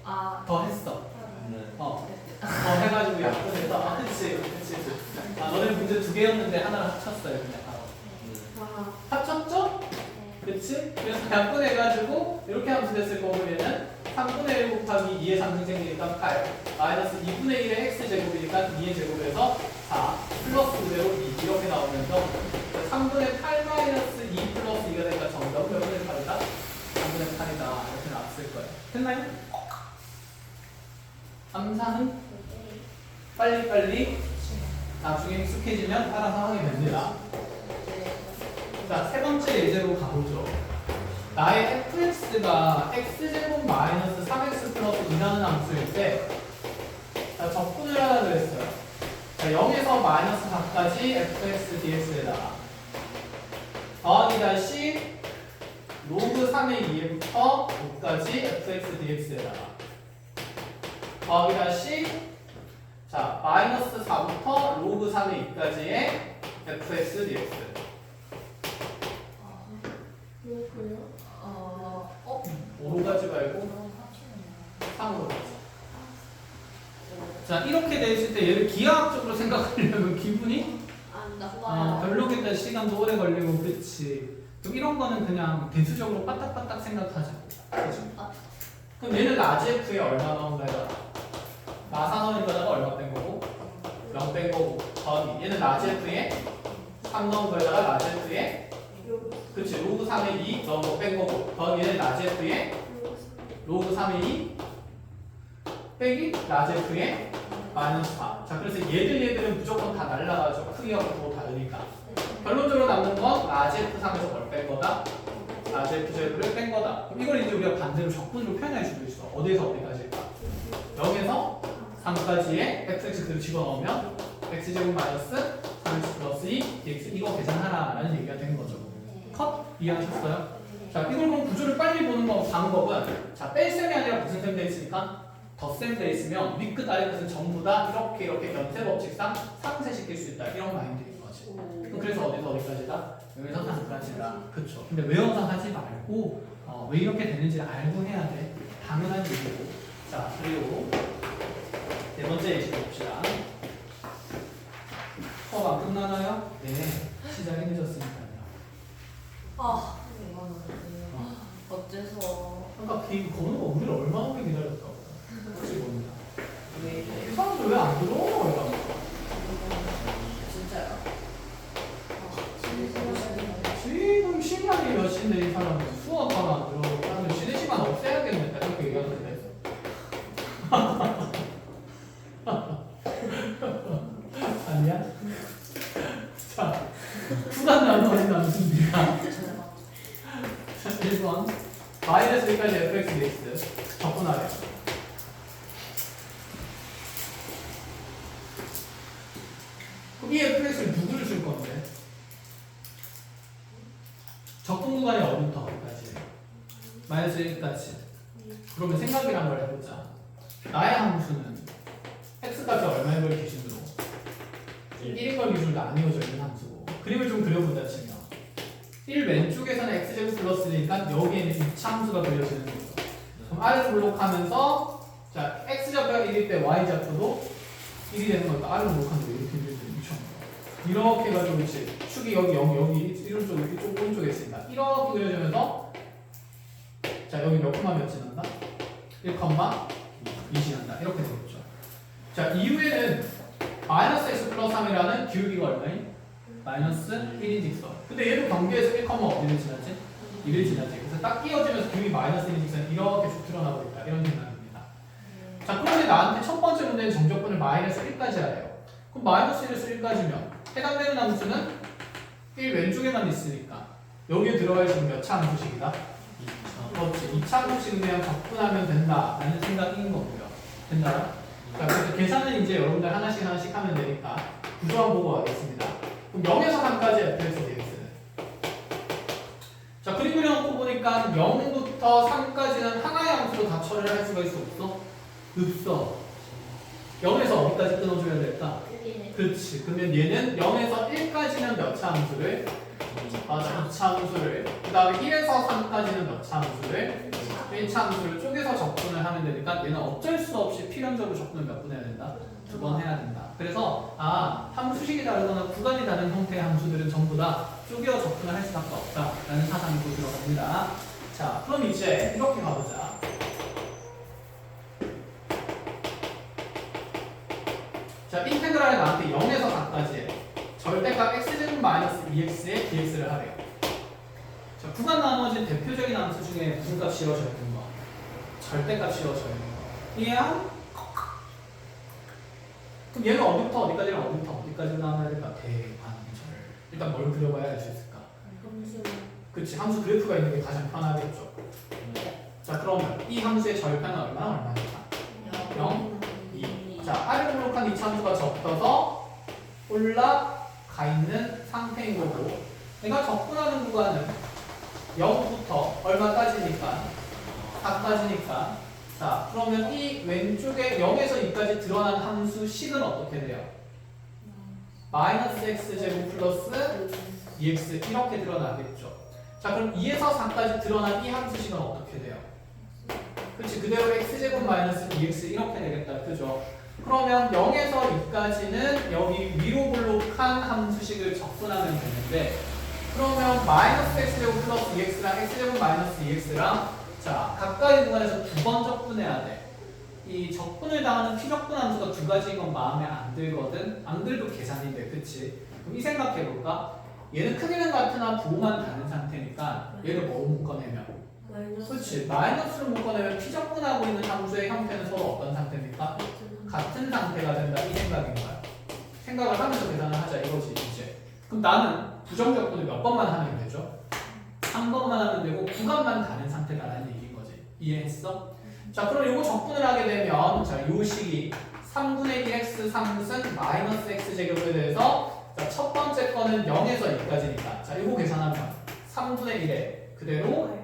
S4: 아,
S3: 더 했어.
S2: 네.
S3: 더 해가지고 약분해서. 아, 그치. 아, 너네 문제 2개였는데 하나를 합쳤어요, 그냥.
S1: 아,
S3: 합쳤죠? 그치? 그래서 약분해가지고 이렇게 하면 됐을 거고 얘는 3분의 1 곱하기 2의 3승 생기니까 8 마이너스 2분의 1의 x제곱이니까 2의 제곱에서 4 플러스 그대로 2 이렇게 나오면서 3분의 8 마이너스 2 플러스 2가 되니까 정답은 몇 분의 8이다? 3분의 8이다 이렇게 나왔을 거예요. 됐나요? 암산은 빨리빨리 나중에 익숙해지면 알아서 하게 됩니다. 자, 세 번째 예제로 가보죠. 나의 fx가 x제곱 마이너스 3x 플러스 2라는 함수일 때 자, 적분을 하라 그랬어요. 자, 0에서 마이너스 4까지 fx dx에다가 더하기 다시 로그 3의 2부터 5까지 fx dx에다가 더하기 다시 자, 마이너스 4부터 로그 3의 2까지의 fx dx
S1: 그렇고요.
S3: 5로 가지 말고
S4: 너무 합치는
S3: 3으로 가자. 자, 이렇게 돼 있을 때 얘를 기하학적으로 생각하려면 기분이
S1: 안
S4: 나빠요.
S3: 별로겠다. 시간도 오래 걸리고 그치. 그럼 이런 거는 그냥 대수적으로 빠딱빠딱 생각하자. 그치? 그럼 얘는 라지 F에 얼마 나온 거야? 마사선일 거다가 얼마 뺀 거고 0 뺀 거고 더하기 얘는 라지 F에 3 넣은 거에다가 라지 F에 그치 로그 3의 2 넣은 거 뺀 거고 더하기 얘는 라지 F에 로그 3의 2 빼기 라지 F에 마이너스 4. 자, 그래서 얘들은 무조건 다 날라가죠. 크기가 보고 다르니까. 결론적으로 남는 건 라지 F3에서 뭘 뺀 거다? 라지 F0를 뺀 거다. 그럼 이걸 이제 우리가 반대로 적분으로 표현할 수도 있어. 어디에서 어디까지일까? 0에서 3까지의 fx 그대로 집어넣으면 x제곱 마이너스 3x 플러스 2 dx 이거 계산하라라는 얘기가 된 거죠. 컷? 이해하셨어요? 자, 이걸 그럼 구조를 빨리 보는 방법은 자, 뺄 셈이 아니라 무슨 셈 돼 있으니까 덧셈 돼 있으면 윗끝 아래끝은 전부 다 이렇게 연쇄 법칙상 상쇄시킬 수 있다. 이런 마인드인 거지. 그럼 그래서 어디서 어디까지다? 여기서 여기까지다. 그쵸. 근데 외워서 하지 말고 왜 이렇게 되는지 알고 해야 돼. 당연한 얘기고. 자, 그리고 네 번째 예시 봅시다. 수업 안 끝나나요? 네. 시작이 늦었으니까요.
S4: 이거는 어째서
S3: 아까 그 건우가 우리를 얼마나 오래 기다렸다고. 그치, 건우야. 이 사람들 왜 안 들어? 이러면서.
S4: 진짜요?
S3: 지금 시간이 몇 시인데 이 사람은 수업 하나 안 들어. 나는 쉬는 시간 없애야겠네. 이렇게 얘기하는데. 아니야? 자, 수단 나누어진 남순비가 1번 마이너스 1까지 fx dx 적분하래. 그럼 이 fx를 누구를 줄 건데? 적분 구간이 어디부터 어디까지? 마이너스 1까지. 그러면 생각이란 걸 해보자. 나의 함수는 x값이 얼마인 걸 기준으로 1인 걸 기준으로 나뉘어져 있는 함수고 그림을 좀 그려보자 치면 1 왼쪽에서는 x제곱 플러스 1이니까 여기에는 2차 함수가 그려지는 거죠. 그럼 r을 블록하면서 자 x좌표가 1일 때 y좌표도 1이 되는 거니까 r을 블록하면 이렇게 되는 거죠. 이렇게 해가지고 이제 축이 여기 이런 쪽 이쪽 오른쪽에 있으니까 이렇게 그려지면서 자 여기 몇 콤마 몇 지난다? 1,2 지난다. 이렇게 되겠죠. 자 이후에는 마이너스 x 플러스 3이라는 기울기가 얼마인? 마이너스 1인 직선. 근데 얘도 경계에서 1, 어디를 지나지? 1을 지나지. 그래서 딱 끼어지면서 기울기 마이너스 1인 직선이 이렇게 쭉 드러나고 있다. 이런 생각입니다. 자, 그런데 나한테 첫 번째 문제는 정적분을 마이너스 1까지 하래요. 그럼 마이너스 1에서 1까지면 해당되는 함수는 1 왼쪽에만 있으니까 여기에 들어갈 지금 몇 차 함수식이다? 2차. 2차 함수식은 그냥 접근하면 된다 라는 생각인 거고요. 된다? 자, 그래서 계산은 이제 여러분들 하나씩 하면 되니까 구조한 보고 가겠습니다. 그럼 0에서 3까지 fx dx는 자, 그림 그려놓고 보니까 0부터 3까지는 하나의 함수로 다 처리를 할 수가 있어 없어? 없어. 0에서 어디까지 끊어줘야 될까? 그렇지. 그러면 얘는 0에서 1까지는 몇 차 함수를? 맞아, 2차 함수를. 그 다음에 1에서 3까지는 몇 차 함수를? 1차 함수를 쪼개서 접근을 하면 되니까 얘는 어쩔 수 없이 필연적으로 접근을 몇 번 해야 된다? 2번 해야 된다. 그래서 함수식이 다르거나 구간이 다른 형태의 함수들은 전부 다 쪼개어 접근을 할 수밖에 없다라는 사상이 또 들어갑니다. 자, 그럼 이제 이렇게 가보자. 자, 인테그랄을 나한테 0에서 4까지 절대값 x제곱 마이너스 2x에 dx를 하래요. 자, 구간 나눠진 대표적인 함수 중에 무슨 값 씌워져야 되는 거? 절대값 씌워져야 되는 거. 이해야? 그럼 얘는 어디부터 어디까지랑 어디부터 어디까지 나눠야 될까? 대관절. 일단 뭘 그려봐야 알 수 있을까? 그치, 함수 그래프가 있는 게 가장 편하겠죠. 자, 그러면 이 함수의 절편은 얼마일까? 0, 2. 자, 아래 블록한 이 함수가 접혀서 올라가 있는 상태인 거고, 내가 접근하는 구간은 0부터 얼마까지니까? 4까지니까. 자, 그러면 이 왼쪽에 0에서 2까지 드러난 함수 식은 어떻게 돼요? 마이너스 x제곱 플러스 2x 이렇게 드러나겠죠. 자, 그럼 2에서 4까지 드러난 이 함수식은 어떻게 돼요? 그렇지, 그대로 x제곱 마이너스 2x 이렇게 되겠다. 그죠? 그러면 0에서 2까지는 여기 위로 블록한 함수식을 접근하면 되는데, 그러면 마이너스 x제곱 플러스 2x랑 x제곱 마이너스 2x랑 자, 가까이 구간에서 2번 접근해야 돼. 이 접근을 당하는 피접근 함수가 2가지인 건 마음에 안 들거든. 안 들도 계산이 돼. 그치? 그럼 이 생각해볼까? 얘는 크기는 같으나 부호만 다른 상태니까 얘를 뭐 묶어내면? 그렇지. 마이너스를 묶어내면 피접근하고 있는 함수의 형태는 서로 어떤 상태입니까? 같은 상태가 된다. 이 생각인 거야. 생각을 하면서 계산을 하자 이거지 이제. 그럼 나는 부정접근을 몇 번만 하면 되죠? 한 번만 하면 되고 구간만 다른 상태다라는 얘기인 거지. 이해했어? 자, 그럼 요거 접근을 하게 되면 자, 요 식이 3분의 1x 3승 마이너스 x제곱에 대해서 자, 첫 번째 거는 0에서 2까지니까 자, 요거 계산하면 3분의 1에 그대로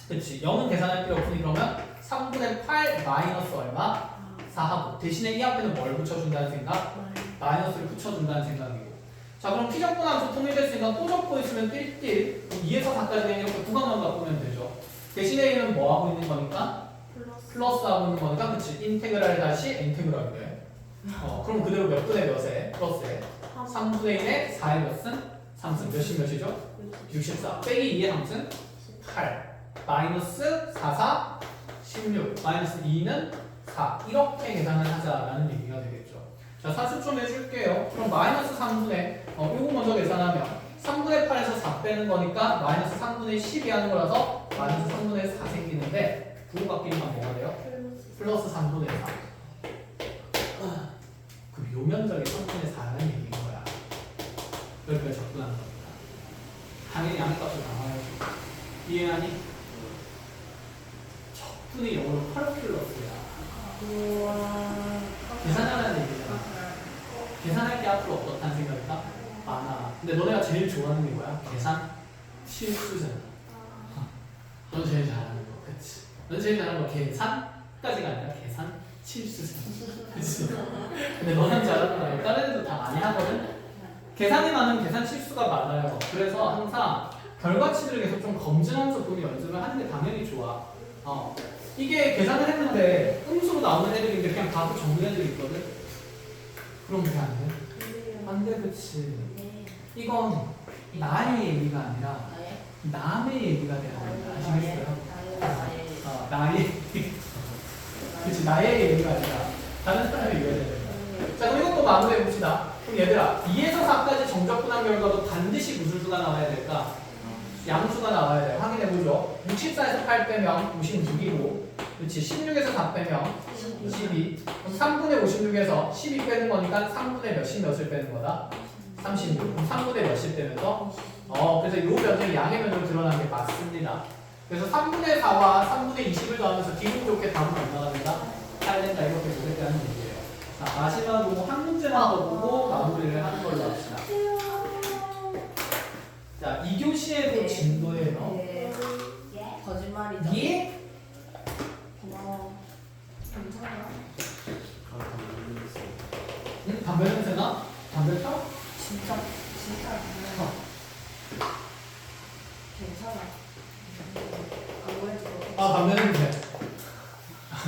S3: 그렇지. 0은 계산할 필요 없으니 그러면 3분의 8 마이너스 얼마? 4하고 대신에 이 앞에는 뭘 붙여준다는 생각? 마이너스를 붙여준다는 생각이고. 자, 그럼 피접근 함수 통일됐으니까 또 적고 있으면 띨띨 2에서 4까지 이렇게 구간만 바꾸면 되죠. 대신에 얘는 뭐 하고 있는 거니까? 플러스 하고 있는 거니까 그치? 인테그랄 다시 인테그랄 돼. 그럼 그대로 몇 분의 몇에? 플러스에 3분의 1에 4의 몇은? 3승 몇이 몇이죠? 64 빼기 2의 3승? 8 마이너스 4, 4 16 마이너스 2는 4 이렇게 계산을 하자라는 얘기가 되겠죠. 자, 사수 좀 해줄게요. 그럼 마이너스 3분의 이거 먼저 계산하면 3분의 8에서 4 빼는 거니까 마이너스 3분의 12 하는 거라서 마이너스 3분의 4 생기는데 부호 바뀌면 뭐가 돼요? 플러스 3분의 4. 그 묘면적이 3분의 4라는 얘기인 거야. 여기까지 접근하는 겁니다. 당연히 양값을 나와야지. 이해하니? 적분이 영어로 8 플러스야. 계산하라는 얘기잖아. 계산할 게 앞으로 어떻다는 생각일까? 많아. 근데 너네가 제일 좋아하는 게 뭐야? 계산? 실수잖아. 넌 제일 잘하는 거, 그치? 넌 제일 잘하는 거 계산까지가 아니라 계산 실수잖아. 그치? 근데 너는 잘하는 거야. 다른 애도 다 많이 하거든? 계산이 많으면 계산 실수가 많아요. 그래서 항상 결과치들을 계속 좀 검증하면서 보기 연습을 하는 게 당연히 좋아. 이게 계산을 했는데 음수로 나오는 애들인데 그냥 바로 적는 애들이 있거든? 그럼 왜 안 돼? 안 돼, 그치? 이건 나의 얘기가 아니라 남의 얘기가 돼야 된다. 아시겠어요? 나의 그치, 나의 얘기가 아니라 다른 사람의 얘기가 돼야 된다. 자, 그럼 이것도 마무리해 봅시다. 그럼 얘들아, 2에서 4까지 정적분한 결과도 반드시 무슨 수가 나와야 될까? 양수가 나와야 돼요. 확인해보죠. 64에서 8 빼면 56이고 그렇지. 16에서 4 빼면 12. 그럼 3분의 56에서 12 빼는 거니까 3분의 몇씩 몇을 빼는 거다? 36. 그럼 3분의 몇씩 빼면서 그래서 이 면적이 양의 면적으로 드러나는 게 맞습니다. 그래서 3분의 4와 3분의 20을 더하면서 기분 좋게 답은 얼마나 된다? 8 된다. 이렇게 도색되는 얘기예요. 자, 마지막으로 한 문제만 더 보고 마무리를 하는 걸로 합시다. 자, 2교시에도 진도예요.
S1: 네. 거짓말이죠.
S3: 예?
S1: 고마워. 괜찮아.
S2: 아, 모르겠어요.
S3: 응? 담배 냄새나? 담배 타?
S1: 진짜 괜찮아. 괜찮아. 아무래도
S3: 아, 담배 냄새.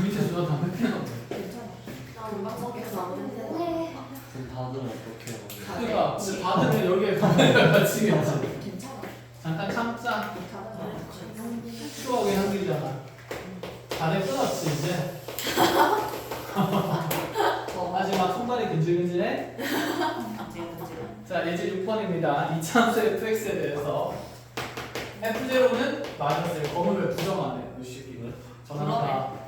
S3: 밑에 누가 담배 피나?
S1: 괜찮아. 나 음악 속에서 아무 냄새 나.
S2: 그럼 다들 어떻게 해요?
S3: 그러니까 근데 다들 여기에 담배를 같이 겠지.
S1: 괜찮아.
S3: 잠깐 참자.
S1: 다른
S3: 추억의 향기잖아. 안에 끊었지 이제. 하지만 손발이 근질근질해. 자, 예제 6번입니다. 이차함수 fx에 대해서 f0는 마이너스 1, 검을 왜 부정하네? 이 새끼는. 전화가.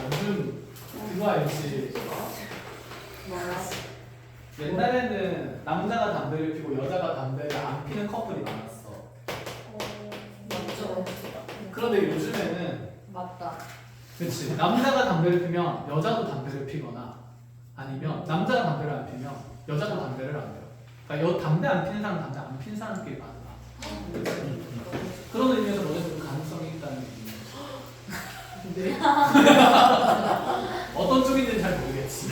S3: 요즘 그거 알지?
S1: 뭐야?
S3: 옛날에는 남자가 담배를 피고 여자가 담배를 안 피는 커플이 많았어.
S1: 맞죠?
S3: 그런데 요즘에는
S1: 맞다.
S3: 그치 남자가 담배를 피면 여자도 담배를 피거나 아니면 남자가 담배를 안 피면 여자도 담배를 안 피워. 그러니까 담배 안 피는 사람 담배 안 피는 사람끼리 많아. 그런 의미에서 너네 좀 가능성이 있다는 얘기네.
S1: 근데
S3: 어떤 쪽인지는 잘 모르겠지.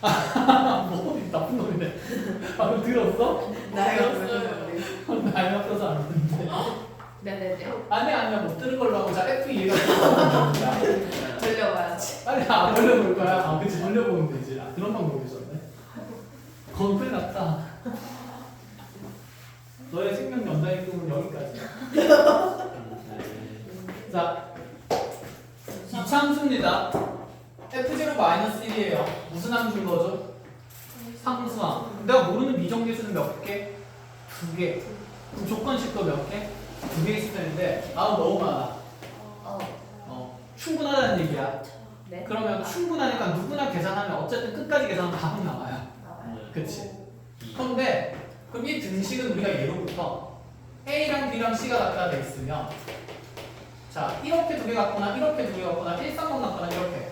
S3: 뭐 나쁜 놈이네. 방금 들었어?
S1: 나이가
S3: 나이 없어서 안 듣는데.
S1: 네네네.
S3: 아니야 못 들은 걸로 하고 자 F 이해가 됐어.
S1: 돌려봐야지.
S3: 빨리 안 돌려볼 거야. 아 그치 돌려보면 되지. 아, 그런 방법이 있었네. 그건 큰일 났다. 너의 생명 연장의 꿈은 여기까지. 자 이차함수입니다. F0-1이에요. 무슨 함수인 거죠? 상수함. 내가 모르는 미정계수는 몇 개? 2개. 그럼 조건식도 몇 개? 2개 있을 텐데 너무 많아. 충분하다는 얘기야.
S1: 네.
S3: 그러면 충분하니까 누구나 계산하면 어쨌든 끝까지 계산하면 답은 나와요. 그치? 그런데 그럼 이 등식은 우리가 예로부터 A랑 B랑 C가 같다 돼 있으면 자 이렇게 두 개 같거나 이렇게 두 개 같거나 일상만 같거나 이렇게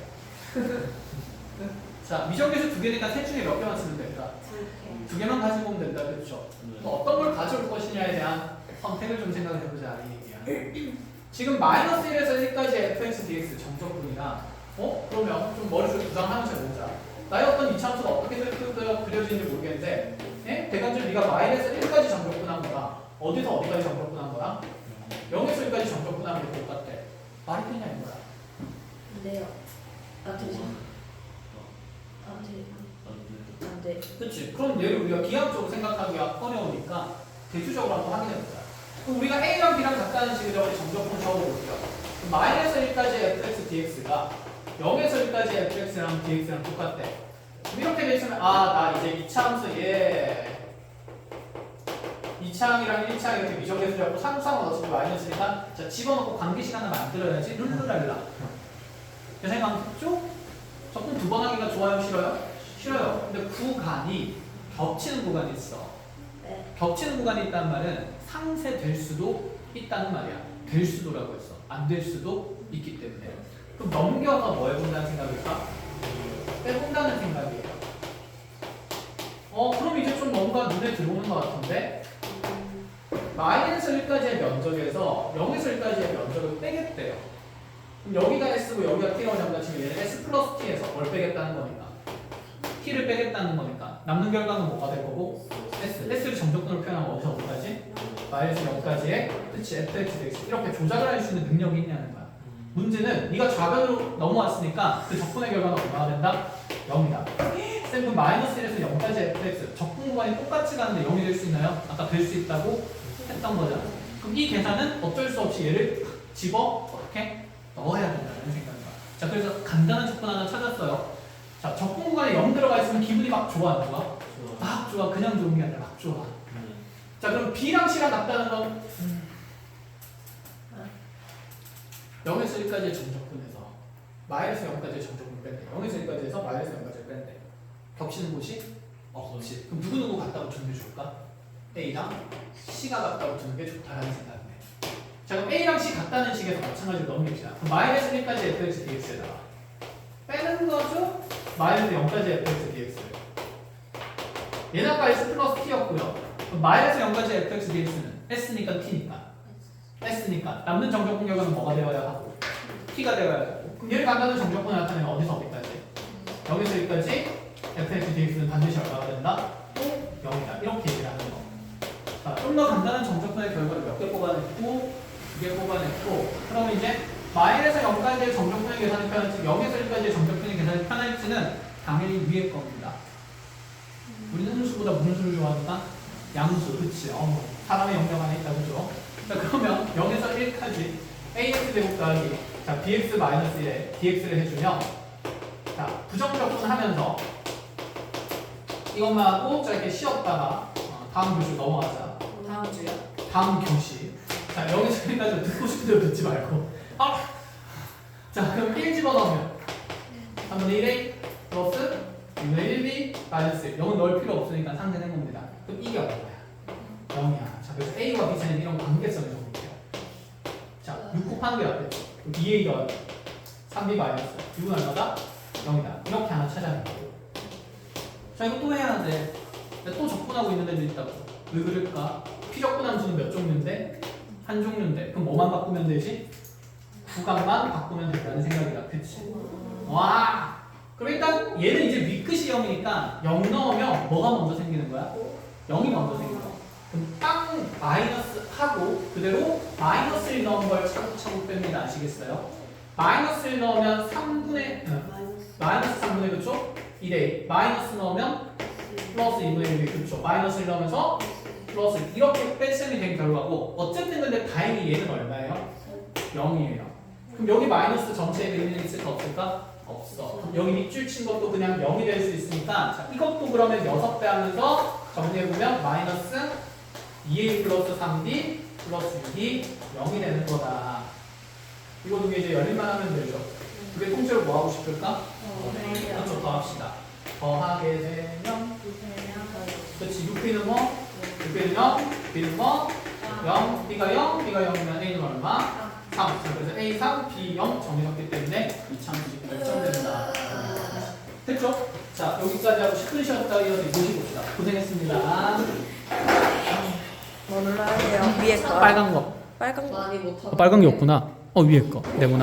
S3: 자 미정계수 두 개니까 셋 중에 몇 개만 쓰면 될까? 두 개만 가지고 오면 된다. 그렇죠? 어떤 걸 가져올 것이냐에 대한 선택을 좀 생각해 보자 이 얘기야. 지금 마이너스 1에서 1까지 fx dx 정적분이야. 그러면 좀 머릿속에 구상하면서 해보자. 나의 어떤 이차함수가 어떻게 그려지는지 모르겠는데 대강절 네가 마이너스 1까지 정적분한 거랑 어디서 어디까지 정적분한 거랑 0에서 1까지 정적분한 게 똑같아. 말이 되냐 이거야.
S1: 네요. 안 되지. 안 돼.
S3: 그치? 그럼 얘를 우리가 기하학적으로 생각하기가 어려우니까 대수적으로 한번 확인해보자. 그럼 우리가 A랑 B랑 같다는 식으로 정적분 적어볼게요. 마이너스 1까지 fx dx가 0에서 1까지 fx랑 dx랑 똑같대. 그럼 이렇게 되시면 나 이제 이차함수 이차항이랑 1차항 이렇게 미정계수 잡고 상수항은 어차피 마이너스니까 자 집어넣고 관계식 하나 만들어야지. 룰루랄라. 그 생각했죠? 적분 2번 하기가 좋아요? 싫어요? 싫어요. 근데 구간이 겹치는 구간이 있어.
S1: 네.
S3: 겹치는 구간이 있다는 말은 상쇄될 수도 있다는 말이야. 될 수도라고 했어. 안 될 수도 있기 때문에. 그럼 넘겨서 뭐 해본다는 생각일까? 빼본다는 생각이에요. 그럼 이제 좀 뭔가 눈에 들어오는 것 같은데 마이너스 1까지의 면적에서 0에서 1까지의 면적을 빼겠대요. 그럼 여기가 S고 여기가 T라고 잡는다 치면 얘는 S 플러스 T에서 뭘 빼겠다는 거니까 T를 빼겠다는 거니까 남는 결과는 뭐가 될 거고 S를 정적분으로 표현하면 어디서 어디까지? 마이너스 0까지의 그치 fx dx 이렇게 조작을 할 수 있는 능력이 있냐는 거야. 문제는 네가 좌변으로 넘어왔으니까 그 적분의 결과는 얼마나 된다? 0이다. 쌤 그럼 마이너스 1에서 0까지 fx 적분 구간이 똑같이 가는데 0이 될 수 있나요? 아까 될 수 있다고 했던 거잖아. 그럼 이 계산은 어쩔 수 없이 얘를 집어 어떻게 넣어야 된다는 생각이야. 자 그래서 간단한 적분 하나 찾았어요. 자 적분 구간에 0 들어가 있으면 기분이 막 좋아 안 좋아?
S2: 좋아.
S3: 막 좋아. 그냥 좋은 게 아니라 막 좋아.
S2: 네.
S3: 자 그럼 B랑 C랑 같다는 건 0에서 1까지의 정적분에서 마이너스 0까지의 정적분 뺀대. 0에서 1까지에서 마이너스 0까지를 뺀대. 겹치는 곳이 없지. 그럼 누구누구 갖다 붙이는 게 좋을까? A랑 C가 갖다 붙이는 게 좋다라는 생각이네. 자 그럼 A랑 C 같다는 식에서 마찬가지로 넘깁시다. 그럼 마이너스 1까지 fx dx에다가 빼는 거죠? 마이너스 0까지 fx dx를. 얘는 아까 s 플러스 t였고요. 그럼 마이너스 0까지 fx dx는 s니까 t니까. s니까 남는 정적분역은 뭐가 되어야 하고 t가 되어야 하고. 그럼 얘를 간다는 정적분을 나타내면 어디서 어디까지? 0에서 1까지 fx dx는 반드시 얼마가 된다? 0이다. 이렇게 얘기를 하는 거. 자, 좀 더 간단한 정적분의 결과를 몇 개 뽑아냈고 2개 뽑아냈고 그러면 이제 마이너스 0까지의 정적분의 계산이 편할지 0에서 1까지의 정적분의 계산이 편할지는 당연히 위에 겁니다. 우리는 음수보다 무슨 수를 좋아하니까? 양수, 그치? 사람의 영역 안에 있다, 그죠? 자, 그러면 0에서 1까지 ax 제곱 더하기 자, bx 마이너스 1에 dx를 해주면 자, 부정적분 하면서 이것만 하고 자, 이렇게 쉬었다가 다음 교시 넘어가자.
S1: 다음 주요?
S3: 다음 교시. 자, 여기서 여기까지 듣고 싶은 대로 듣지 말고. 자, 그럼 1 집어넣으면 3분의 1a 플러스 2분의 1b 마이너스 1. 0은 넣을 필요 없으니까 상대는 겁니다. 그럼 이게 얼마야? 0이야. 자, 그래서 a와 b 사이는 이런 관계성을 좀 볼게요. 자, 6 곱하는 게 어때요? 2a 더하기 3b 마이너스 6은 얼마다? 0이다. 이렇게 하나 찾아내는 거고. 자, 이거 또 해야 하는데 또 적분하고 있는 애들 있다고. 왜 그럴까? 피적분 함수는 몇 종류인데? 한 종류인데. 그럼 뭐만 바꾸면 되지? 구간만 바꾸면 된다는 생각이다. 그치? 와! 그럼 일단 얘는 이제 위끝이 0이니까 0 넣으면 뭐가 먼저 생기는 거야? 0이 먼저 생기는 거야. 그럼 땅 마이너스 하고 그대로 마이너스 1 넣은 걸 차곡차곡 뺍니다. 아시겠어요? 마이너스 1 넣으면 3분의 마이너스 3분의 그쵸? 1에 마이너스 넣으면 플러스 2분의 1이 그쵸? 마이너스 1 넣으면서 플러스 1. 이렇게 뺄셈이 된 결과고 어쨌든 근데 다행히 얘는 얼마예요? 0이에요. 그럼 여기 마이너스 전체에 의미는 있을까 없을까? 없어. 그럼 여기 밑줄 친 것도 그냥 0이 될 수 있으니까 자, 이것도 그러면 6배 하면서 정리해보면 마이너스 2a 플러스 3b 플러스 6이 0이 되는 거다. 이거 두 개 이제 열림만 하면 되죠. 그게 통째로 뭐 하고 싶을까? 그렇죠. 더합시다. 더하게 되면 그렇지. 6b는 뭐? 6b는 0, b는 뭐? 0, b가 0, b가 0이면 a는 얼마? 3. 자, 그래서 a 3, b 0 정해졌기 때문에 이 참식이 결정된다. 됐죠? 자, 여기까지 하고 10분 쉬었다가 이어서 모시봅시다. 고생했습니다.
S1: 뭐 눌러야 돼요? 위에 거?
S3: 빨간 거.
S1: 빨간 거? 많이 못하고
S3: 빨간 게 없구나. 위에 거. 네모나.